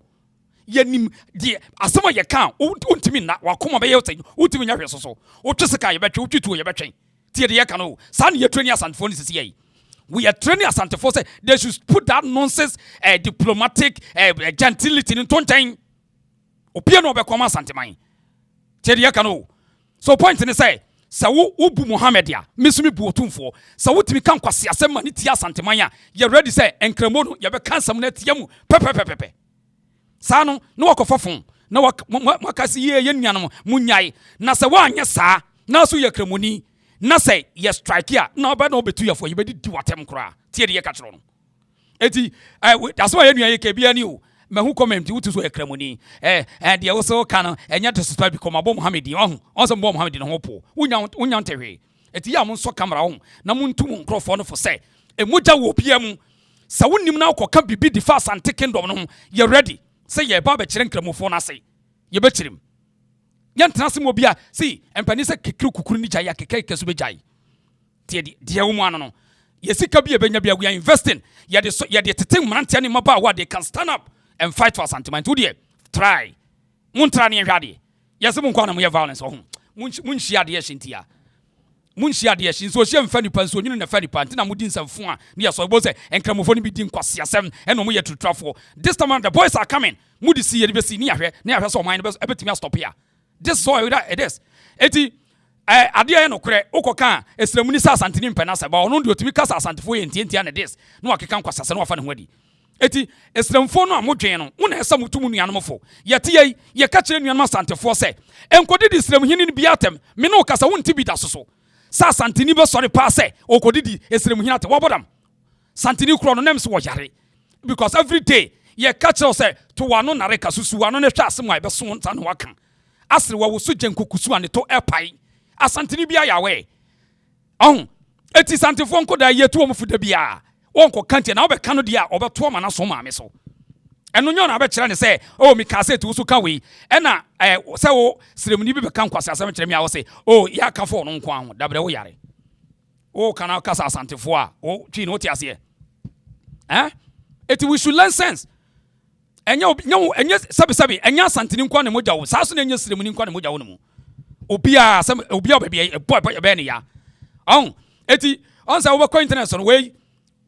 yenim die asema ye kan untimi na wakoma be ye utin utimi nya hweso so utweseka ye betwe utwitu ye betwen tie de ye kan o sa na ye training Asantefo ni sisi ye we are training Asantefo say they should put that nonsense diplomatic gentility in tontain opia no be koma Asanteman tie de ye kan o so point ni say sa wo bu Muhammad ya mesumi bu otumfo sa wotimi kan kwase asema ni tie Asanteman ya ye ready say enkramo no ye be kansam na tie mu pepepepepe Sano no wakofofon na wakasi ye nuanom munyai na se wanye saa na so ye kramoni na se ye strike ya na oba na obetu yefo ye bedi di watem kra tie de ye ka kiro no eti that's why ye nua ye ka bia ni o mahu comment wutu so ye kramoni de wo so ka no enya disrespect because mabo Muhammad on so mabo Muhammad no hopo unya ntehwe eti ya mo so camera ho na mo ntum nkrofo no fo se emogya wo bia mu sa wonim na akoka bibi di fa Asante kingdom no ye ready say ye ba be kire nkramofo na say ye be kirim ye ntena se mo bia see empani se kekiri kukuru ni jaya kekeke kesu be jai tie de wo mu ano no ye sika bia benya bia we are investing ye de tete mrantia ni maba wa they can stand up and fight for Asante. To the try. Muntrani and Hadi. Yes, Munkwana, violence. Munshia de Shintia. Munshia de Shin, so she and Fanny Pan, so you know, Fanny Pan, and Mudin some fun. Yes, I was and Camophone between Quasia 7 and no more to travel. This time, the boys are coming. Moody see it near her, so mine was able to stop here. This is all it is. Eti, adia no kre, Okoka, Esremunisa Santinim Penasa, but no do to be cast as Santifo and Tinti and this. No, I can't quas no fan wedi. Eti, Esremfono, Mojano, one has some tumuni animal. Yet ye catch in your Santifo say, and could this Remhin Biatem, Mino Casa won't be that so. Sa Santiniba sorry passe, or could it Esremhinat Wabodam. Santini Chrononems Wajari. Because every day, ye catch us to one on Nareka Susu, one on a chas, my best son, and Wakan. Asri wa Sujan Kukusu and to Airpie. Asantini Bia Yahweh. Oh, it is Antifonco da ye to for the Bia. Uncle Canty and Albert Canodia over 2 man so mammy. And no one bet trying to say, oh, me can say to Sukawi, and so ceremony become Quasa Cemetery. I will say, oh, Yaka for no quam, W. Yari. Oh, can I Casa Santifoa? Oh, Gino Tiasia. Eh? It we should learn sense. And no, and yes, Sabi, and yes, Santin Quan and Moja, Sasson and yes, ceremony Quan and Moja. Obia, some Obia baby, a boy, Benia. Oh, Etty, on our acquaintance on way.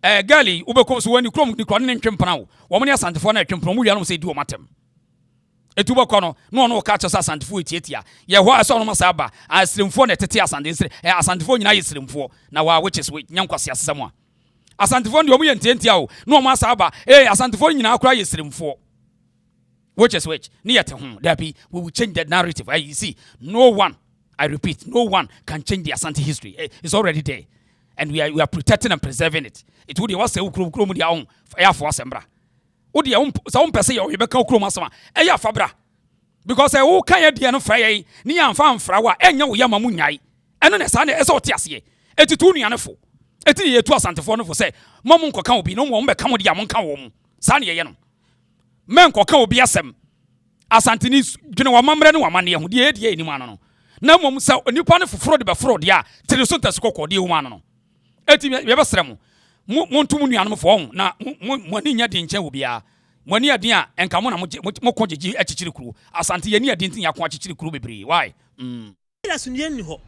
Gally, Ubercos when you come to Cronin Campano, woman as Santafona can promote say do matem. A tubercono, no catches us and food yetia. Ya was on Masaba, I slim for the Tias and this Santafonia is slim for now, which is with Yanquasia someone. A Santafonia and Tentiao, no Masaba, a Santafonia cry is slim for. Which is which, near to whom, there be, we will change that narrative. I see, no one, I repeat, no one can change the Asante history. It's already there. And we are protecting and preserving it. It would was a Ukrum their own Air Force Embra. Would your own person or Rebecca Ukrumasama, Aya Fabra. Because I will carry the Anofray, Nian Fan Frawa, and no Yamamunai, and then a son as Otiasie, et to Tunianafo. Et ye to Santafono for say, Mamunko can be no one become with Yamonka, Sanya Yanum. Manko can be a sem. Asantinis, you know, a mamma and one money, who did ye any man. No one saw a new panel for fraud by fraud, ya, till the Santa Scoco, dear one. Eti yeba sremu montumu nuanum fo ho na moni nya de nche wo bia moni adin enka mo na mo konjeji achichiri kuru Asante ye ni adin tin yakon achichiri kuru bebre why ila sunye ni ho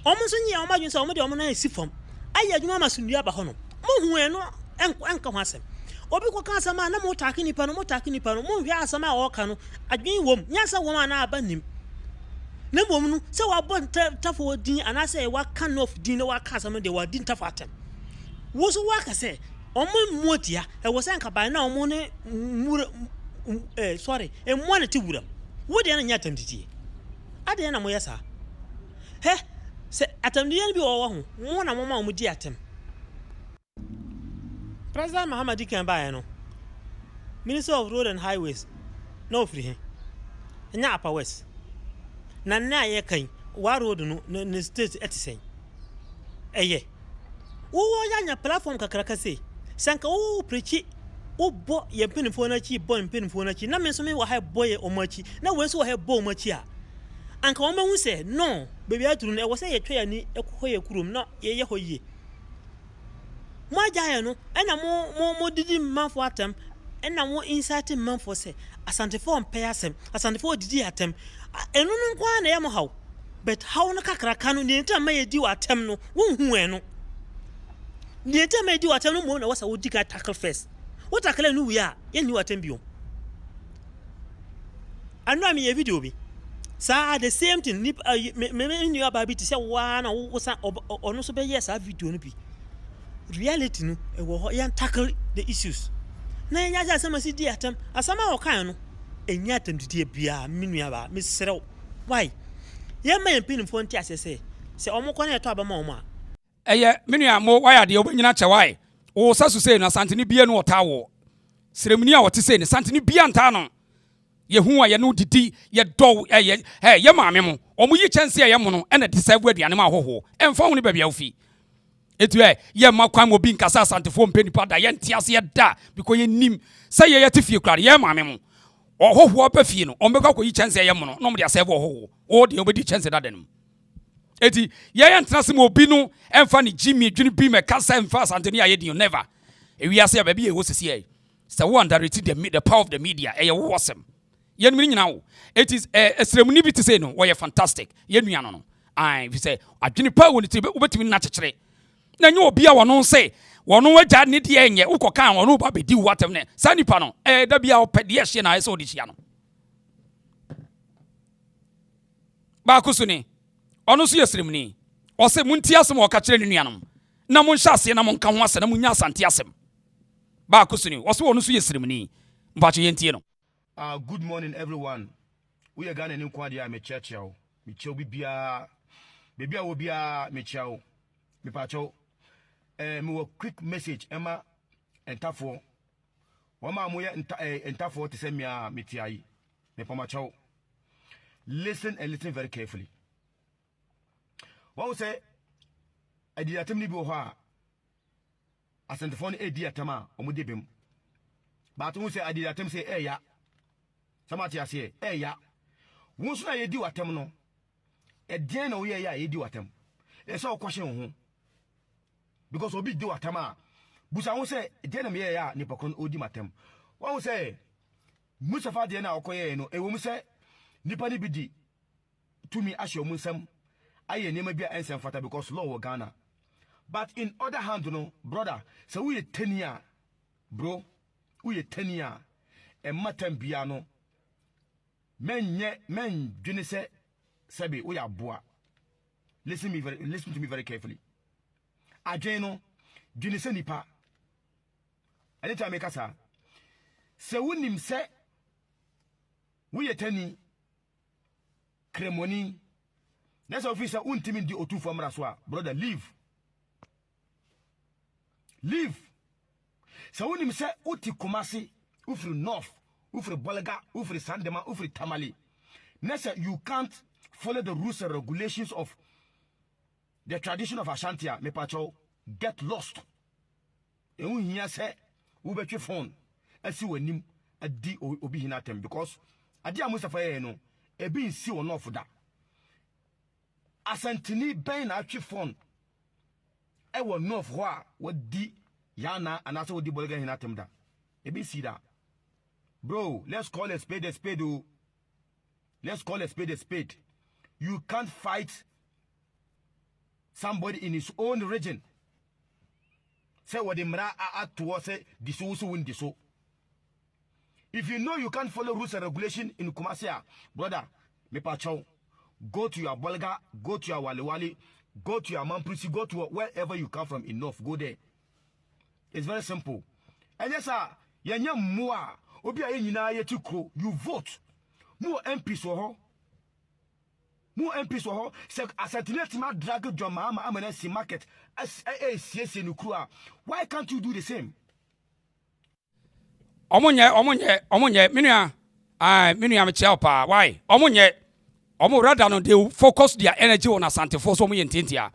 omo so nya omo adwun se omo de omo na esifom ayi adwuma ma sunye aba ho no mo hu eno enka ho asem obi ko kan asem na mo take nipa no mo hwe asem a wo ka no adwun wom nya se wom ana aba nim na mom no se wa bon tafo din ana se wa kan of din na wa ka asem de wa din tafo atem wo so wa ka se omo motia e wo se nka ba na omo ne sorry e mo na ti wura wo de na nya atem titi ade na mo yesa he se atem de yan bi wo ho mo na mo di atem President Muhammad kan ba no Minister of Road and Highways no free he nya apa west na na ye kan wa road no na state etisen eye wo nya platform kakraka se sanka wo prechi wo bo ye penifo na chi bo penifo na chi na me so me wa ha boy o machi na we so wa ha bo o machi a anka wo mahu se no baby aturu na e wo se ye twa ni ekho ye kurom na ye ho ye mo ajaye no ena mo didi manfo atem ena mo insert manfo se Asante for pay asem Asante for didi atem enu no kwa na ye mo haw but haw no kakraka no ni ntam ma ye di atem no wo hu enu ni ntam ma ye di atem no mo na wasa wo diga tackle first wo tackle no wi a ye ni atem biom anu am ye video bi sa the same thing me ni aba bi ti se wa na wo sa ono so be yes a video no bi reality no e wo yan tackle the issues na nya ja sama si di atem asama o kan no enya atem didi bia menu aba me serew why ye ma yen fo nti asese se omko na eto aba ma omo a eye menu amo why de obanyina che why wo sasu say na Asante ni bia no ota wo seremuni a wote say ne Asante ni bia nta no ye hu a ye no didi ye do ye maame mo omo yi chance ye mo no e na deserve aduane ma hoho emfa ho ne ba bia ofi etu ye makwan mo bi nkasa Asante fo mpenipa da ye ntiase ye da because ye nim say ye tifie kra ye maame mo ohoho ba fie no ombeka ko yi chance ye mo no no mo de serve ohoho o de obedi chance da denum eti ye ntrase mo bi no emfa ne Jimmy dwene bi me kasa emfa Asante ni aye din never ewi ase ya ba bi e wo sisi So we underrate the power of the media. Awesome. Yen mi nyina wo. It is esremuni bi to say no, we fantastic. Yen nua no. Ai, we say adwene pa woni ti obetimi na kyekere. Na nye obi a wono say, wono agya ne de enye, ukoka wono ba bedi watem ne. Sa nipa no, da bia opede ye hye na ese odi hia no. Ba kusuni. Ono so yesremuni. O say munti asem o ka kyere ne nuanom. Na mon hyase na mon ka ho ase na munya asante asem. Ba kusuni. O so ono so yesremuni. Mbacho yentie no. Good morning, everyone. We are going to inquire me church yao. Me chow bibia, bibia wo bia me chow. Me pacho. Me wo quick message Emma NTAFou. Wama moye NTAFou to send me a metiai. Me pamacho. Listen and listen very carefully. What we say? I did attempt ni bi ha. Asantes phone di atama omude bem. But we say I did attempt say ya. Samati ase ya. Wonso na yedi watem no. Den na we ya yedi watem. E so question ho. Because obi di watem a busa won say den na me ya ni pokon odi matem. Won say Mustafa den na okoye no e wo mu say nipa ni bidi tumi ahye mu nsam aye nema bia ensem fata because law wo Ghana. But in other hand no brother, so we 10 year bro, we 10 year e matem bia no men dwene se sabi we aboa. Listen to me very carefully. Adwen no dwene se nipa anytime make asa se wonim se we tani kremoni nessa officer untimi di otu for mraso brother leave se wonim se uti Kumasi ufri north ufri Bolaga ufri Sandema ufri Tamale nessa you can't follow the rules and regulations of the tradition of Asantes me pacho get lost e hu hia se wo betwe phone asi wanim adi obi hinatem because adi Mustafa ye no ebi nsi wo north da Asantini ben na atwe phone e wo north ho a wadi yana anase wodi Bolaga hinatem da ebi si da. Bro, let's call a spade a spade. Oh. Let's call a spade a spade. You can't fight somebody in his own region. Say what the mra at to say this also win this. If you know you can't follow rules and regulation in Kumasi, brother, me pacho, go to your Bolga, go to your Waliwali, go to your Mamprisi, go to wherever you come from in North, go there. It's very simple. And yes, sir, yanya mua. Obi aye nyina ye tukro you vote mo MPs wo ho se Asantene ma drag Joma ma amana si market as CC no kru a why can't you do the same? Omonye menua me chia pa why omo rather no they focus their energy on Asantefo so mo yententia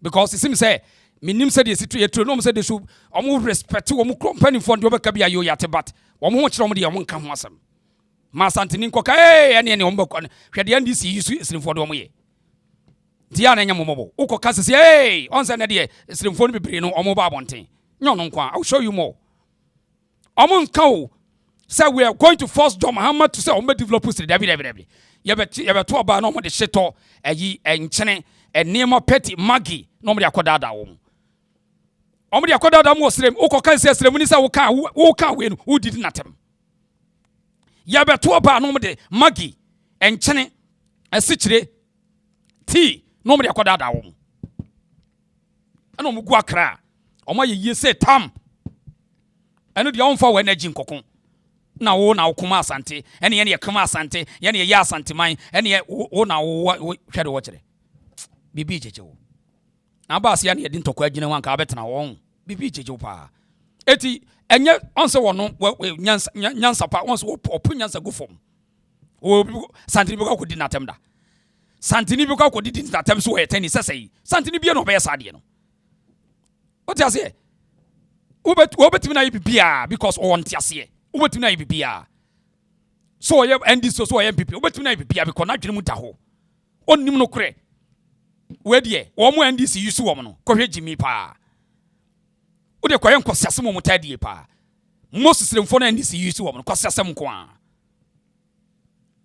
because it seems say minim say the situation no say they should omo respect omo company for the obeka bia yo yate but omo ho kire omo de omo nka ho asem ma Asantene nkoka ene omo bekọ hwede NDC yisu sinfo de omo ye dia na nya momobo ukoka sese on say na de sinfo no bibire no omo ba abonten nyo no nkwa I'll show you more omo nka o say we are going to force John Muhammad to say omo develop us David ye beto oba na omo de hyeto ayi enkyene enema petty magi no omo de akodada wo omo de akodada mo srem ukoka sese srem ni say wo kan we no wo didi natem ya beto oba no omo de magi enkyene asikyire ti no omo de akodada wo ana omo gu akra omo ye say tam eno de on fa wo energy nkokon na wo na okuma Asante ene ye kama Asante ye ya Asante man ene wo na wo hwede wo kire bibi jeje wo na ba ase ya ne de ntokwa agina wan ka betena wo bibi jeje wo pa eti enye onse wo no nyansa pa onse wo opu nyansa go fom wo Santini bi ko di natem da Santini bi ko di natem so we tani sesei Santini bi no be sade no o ti ase Obetimi na bibia because o want ase. Obetimi na bibia. So ye NDC so ye MPP. Obetimi na bibia because na dwene mu da ho. Onnim no kure. We de wo mo NDC yusu wo no. Kohwe jimi pa. O de koye nkosiase mo mutadie pa. Most siremfo na ndisi use wo no kwasasem ko a.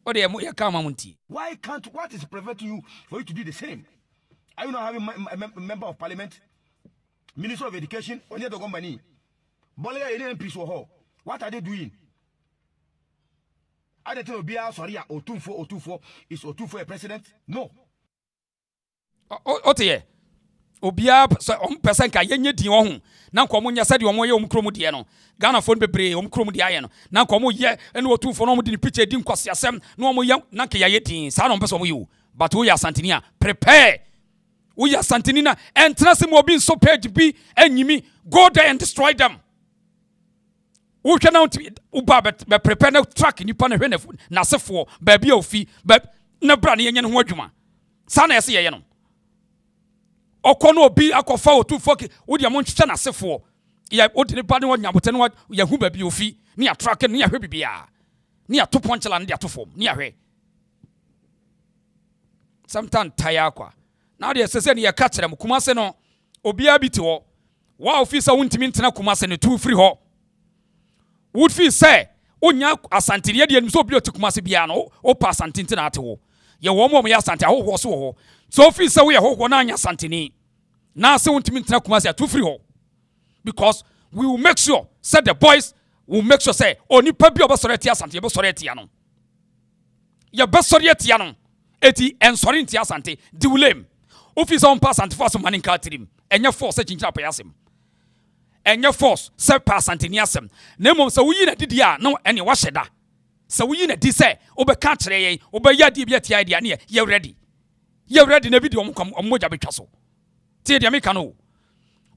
O de ya ka ma munti. Why can't, what is preventing you for you to do the same? Are you not having a member of parliament, minister of education, or the company? Bolia any MPs or how? What are they doing? Are they telling Obia sorry, 024 is 024 a president? No. Ote Obia so person ka yenye din wo hu na nkomo nya sade omo ye omkrom de no Ghana phone bebre omkrom de aye no na nkomo ye ene otufo no mo de picture di nkwase asem na omo ye na ke ya din sa no mpeso omo ye but we ya Asanteni a prepare we ya Asanteni na entrance mo obi so page bi anyimi go there and destroy them. We can now uba be prepare na track nipa na hwe na sefo ba bia ofi ba na bra na yenye no ho adwuma sa na ese ye no okono obi akofa otufo ke wo dia mo ntwetwe na sefo ya odine pa ne wo nyabote ne ya hu ba bia ofi ne ya track ne ya hwe bibia ne ya to ponchela ne ya to fom ne ya hwe sometimes tire kwa na de sese ne ya ka kire mkuma se no obi abiti ho wa ofisa wuntimi ntena kuma se ne tu free ho would feel say onya Asanteni de nim so obi otikuma se bia no o pa Asanteni ntena ate ho ye wo mo ya Asante ho so ho so feel say we ho na anya Asanteni na se wuntimi ntena kuma se tu free ho because we will make sure say the boys will make sure say oni pa bi obosore tia Asante ye bosore tia no ye bosore tia no eti ensore tia Asante diwlem office on pass Asante for so manin ka tirim enye force chinchira pa yasem enye force se pa Asanteni asem na mom se wuyi na didi a no ene wa hyeda se wuyi na di se obeka kire ye obeya di bia tia dia ne ye ready na video omoja betwa so tie dia me kanu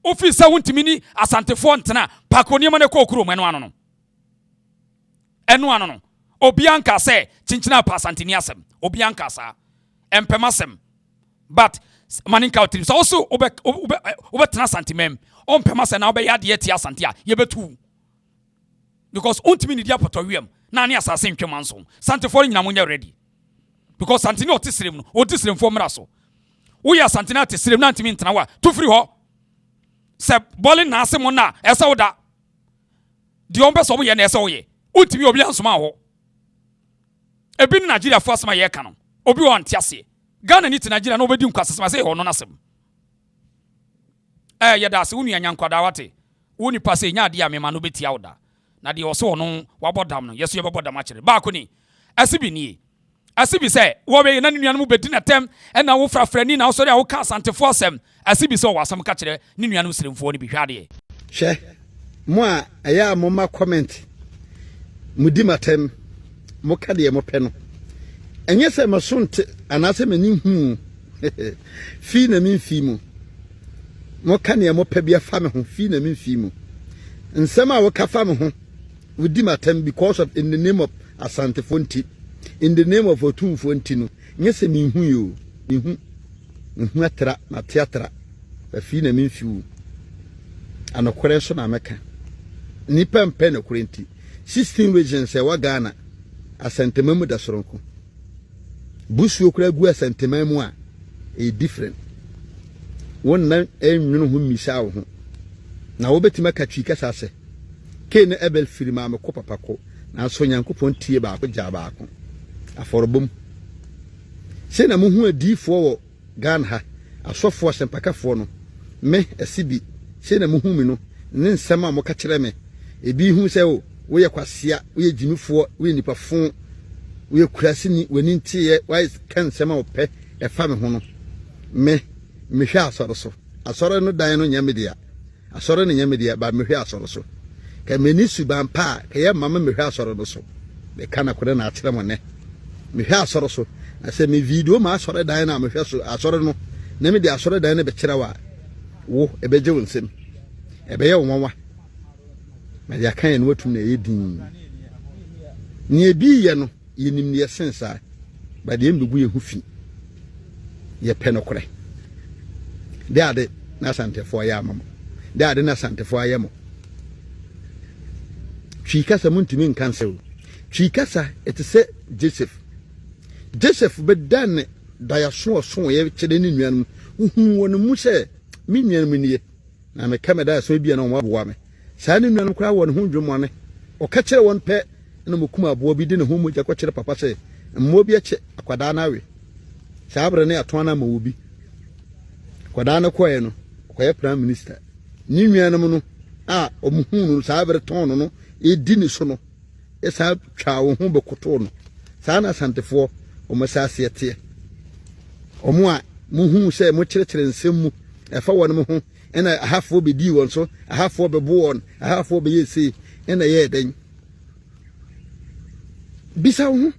office wuntimi ni Asante for ntena pakoni ma ne kokuro mo eno ano no obi anka se chinchina pa Asanteni asem obi anka sa empema asem but maninka otrim so also obetena Asantemem on pemasa na obeya de tia Asante a ye betu because untimi ni dia potowiem na ne asase ntwema nso Asante for nyina munya ready because Asanteni otisirem no otisirem for mra so wo ya Asanteni atisirem na ntimi ntena wa to free ho se bowling na asem na esa woda di ombe so wo ye na esa wo ye untimi obi ansoma ho ebi ni Nigeria for asema ye ka no obi wo antiase Ghana ni Nigeria no obedi nkwasasema se ho no nasem yeda se wonu anyankwada wate woni pase nya ade a mema no betia woda na de oso no wabodam no yeso ye bebodam a kire ba ko ni asibi ni asibi se wo be na nuanu mu bedi na tem na wo frafrani na wo sori a wo ka Asantefo asem asibi se wo asam ka kire ni nuanu siremfo ni bi hwade hwe mo a aya mo ma comment mudi matem mo ka de mo pe no enye se masonte anase mani hu fi na min fi mu mo ka ne mo pa bia fa me ho fi na min fi mu nsema wo ka fa me ho wudi matem because of in the name of Asantefo nti in the name of Otumfo nti no nye se min hu yo hu atra na teatra fi na min fi u anokore so na meka ni pempe na kure nti 16 regions e wa Ghana Asantemem da soronko busu okura gu Asantemem a e different wonna enwunu hu misa wo ho na wo betima ka twi kasa se ke ne ebel firima me ko papako na so Nyankopon tie ba ko ja ba ko aforobom se na mo hu adifo wo Ghana ha asofo asempakafo no me asibi se na mo hu mi no ne nsema mo ka kire me ebi hu se wo ye kwasea wo ye jimifo wo ye nipafo wo ye kurasini wani ntie why kan nsema wo pe e fa me ho no me hwe asoro so asoro no dan no nyamedia asoro no nyamedia ba me hwe asoro so ka meni suban pa ka ye mama me hwe asoro no so be kana kore na akire mo ne me hwe asoro so na se me video ma asoro dan na me hwe so asoro no na me di asoro dan na be kire wa wo e be je wonsem e be ye wo nwa ma ya kan ye no watum na ye din ni ebi ye no ye nim ne ye sensa ba de mbegu ye hu fi ye pe no kore de na Asantefo ya mama de na Asantefo ya mo twikasa muntimi nkansew twikasa etese Joseph bedan dayaso so ye kede ni nuanum hu wonu mu se mi nuanum ni ye na me kameda so bia na wo aboa me saa ni nuanum kra wo ne hu dwom ne o ka kire won pe na mokum abo bi de ne ho mu ja ko kire papa se mmo bi eche akwada na we sabre ne ato na ma wo bi akwada na koye no koye prime minister ni nuanom no a omuhu no sabre ton no edi ni so no esa twa wo ho bekoto no saa na santefo o masase ete omo a muhu se mo kire nsem mu efa won mo ho ena ahafo be di won so ahafo be bo won ahafo be yesi ena ye den bisa wo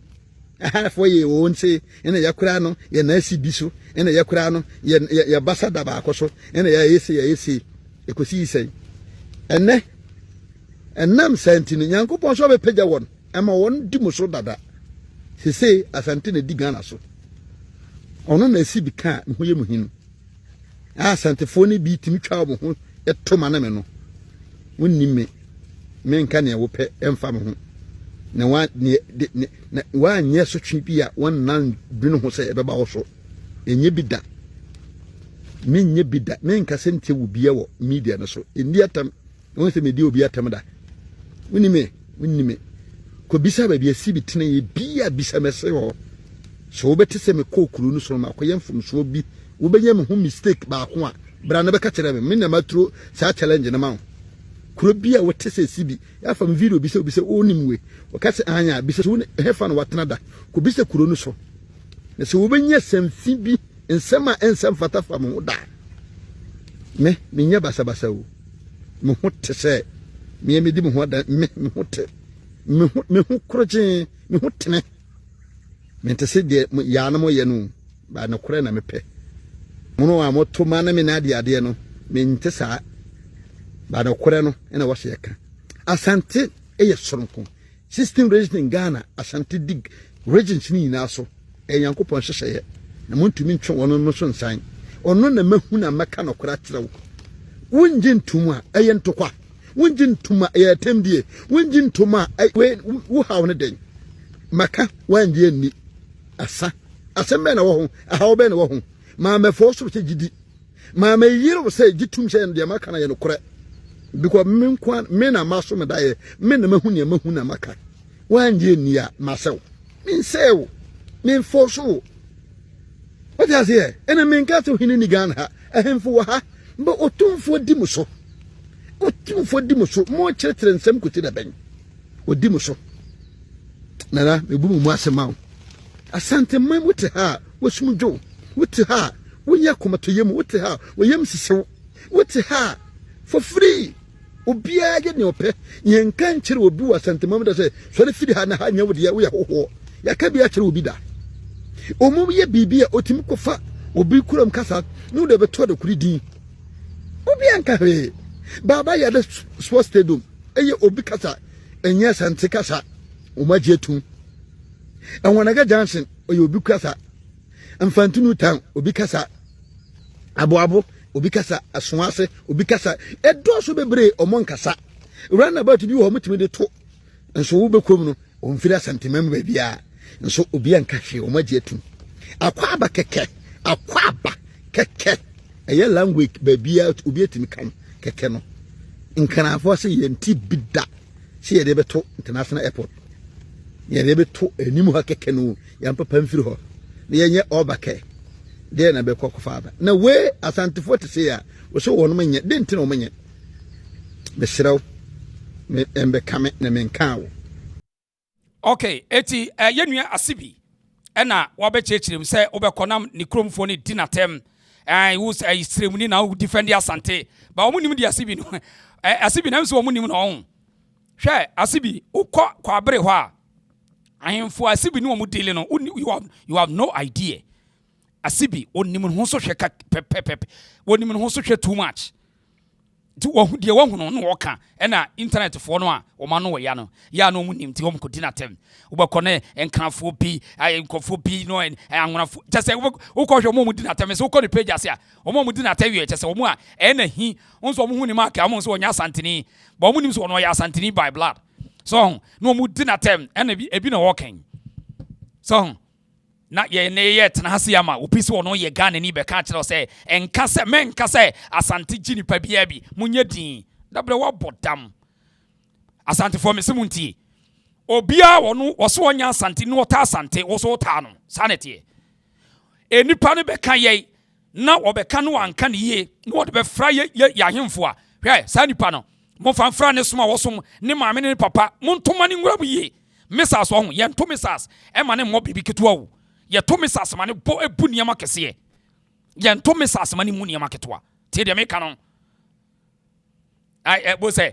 ahafo ye won se ena yakura no ye na si biso ena yakura no ye basa da ba akoso ena ya yesi ekosi isen enne enam sentini nyankopon so be pagya won ema won di mo so dada sese asante na di Ghana so ono na si bi ka ho ye muhinu asante fo ni bi timi twa mo ho eto ma na me no wonni me nka ne wo pe emfa mo ho na wa nye so twi bi a won nan bi no ho se ebeba wo so enye bi da menye bi da men ka sente wo bia wo media no so endi atam won se media obi atam da wonni me ko bisa ba bia si bi tene ye bia bisa mese ho so obeti se me kokuru no so ma ko yemfum so bi wo benye me ho mistake ba ko a bra na be ka kire me na matro sa challenge na ma kuro bia wote se si bi ya fam video bi se obi se onim we o ka se anya bi se so ne hefa no watena da ko bi se kuro no so na se wo benye semfi bi ensema ensem fata fam da me nya basa wo me ho te se me di me ho da me ho te me ho kroje me ho tene me te se de ya na mo ye no ba na kore na me pe mono a moto ma na me na ade no me nte sa ba na kore no ena wo se ka asante eye soronko system region in Ghana asante dig regions ni na so enyankopon hyehyeye na montumi ntwe wono no so nsan ono na mahu na meka no kora kyerɛw wonje ntuma eye ntokwa wonje ntuma eye temdie wonje ntuma wo hawo ne den maka wanje ni asɛmɛ na wo ho ahawo bɛ na wo ho ma mefo so che gidi ma me yire wo sɛ gitum hyɛ no de maka na ye no kora because me na maso me dae me na mahu na maka wanje ni a masew min sew min forso what is here ena men ka to hini ni Ghana ha ehemfo wa ha mba otumfo di mo so mo kyerɛkyerɛ nsɛm kuti da bɛn odi mo so nana mebu mu asɛma wo asante man wote ha wasumdwo wote ha wonya komato yem wote ha woyem sisew wote ha for free obia ge ne opɛ yenka nkyere obi wa asante man da sɛ sɔre fidi ha na ha nya wode ya wo ya hoho ya ka bia kyere obi da omum ye bibia otimi kofa obi kuram kasa no de beto de kuri din obi anka he baba ya de sports stadium eye obi kasa enya sante kasa o magietu enwonaga Johnson oye obi kasa Mfantunu town obi kasa aboabo obi kasa asoase obi kasa edoso bebre omon kasa run about bi wo mutimi de to enso wo bekom no o mfira santemam ba bia nso obi anka hwe o magietu akwaba keke eye language ba bia obi etimi kan keke no nkanafo se yenti bida se ye de beto international airport ye de beto enimu ha keke no yampa pamfiri ho na yenye obake de na be kokofa na we asante 40 se ya wo so wono manye de nti no manye be siraw me embe kame na men kawo. Okay, eti yenua asibi ena wabechechirim se obekonam ni kromfo ni dinatem wo isremuni na wo defend asante ba omunim di asibi no asibi na nso omunim no on hwe asibi ukọ kwa bere ho a ahemfo asibi ni omudele no you have no idea asibi onim ho so hwe ka pep onim ho so hwe too much ti wo de wo hu no woka ena internet fo no a o ma no wo ya no omunim ti hom ko dinatem ubakone enkanfo bi enkofo bi no anwonafo tese wo ko hwe mo mu dinatem se wo ko ne page ase a o mo mu dinatem wie tese o mu a ena hi onso o mu hu ni ma ka mo so onya santini ba o mu nim so no ya santini by blood so no mu dinatem ena ebi na woken so na ye ne ye tena hase ama opisi wono ye Ghana ni be ka kire se enkase menkase asante gini pa bia bi munye din dabre wo bodam asante for me semunti obia wono wo so onya asante ni wota asante wo so wota no sanete enipa no beka ye na obeka no anka ne ye na wo de be fra ye yahemfo a hwe sa nipa no mo fanfra ne soma wo som ne maame ne papa mo ntoma ne ngura bu ye misas wo ho ye nto misas e ma ne mo bibi ketewa wo ye to misas ma ne bo ebu niam kese ye nto misas ma ne mu niam ketewa tie de me ka no ai bo say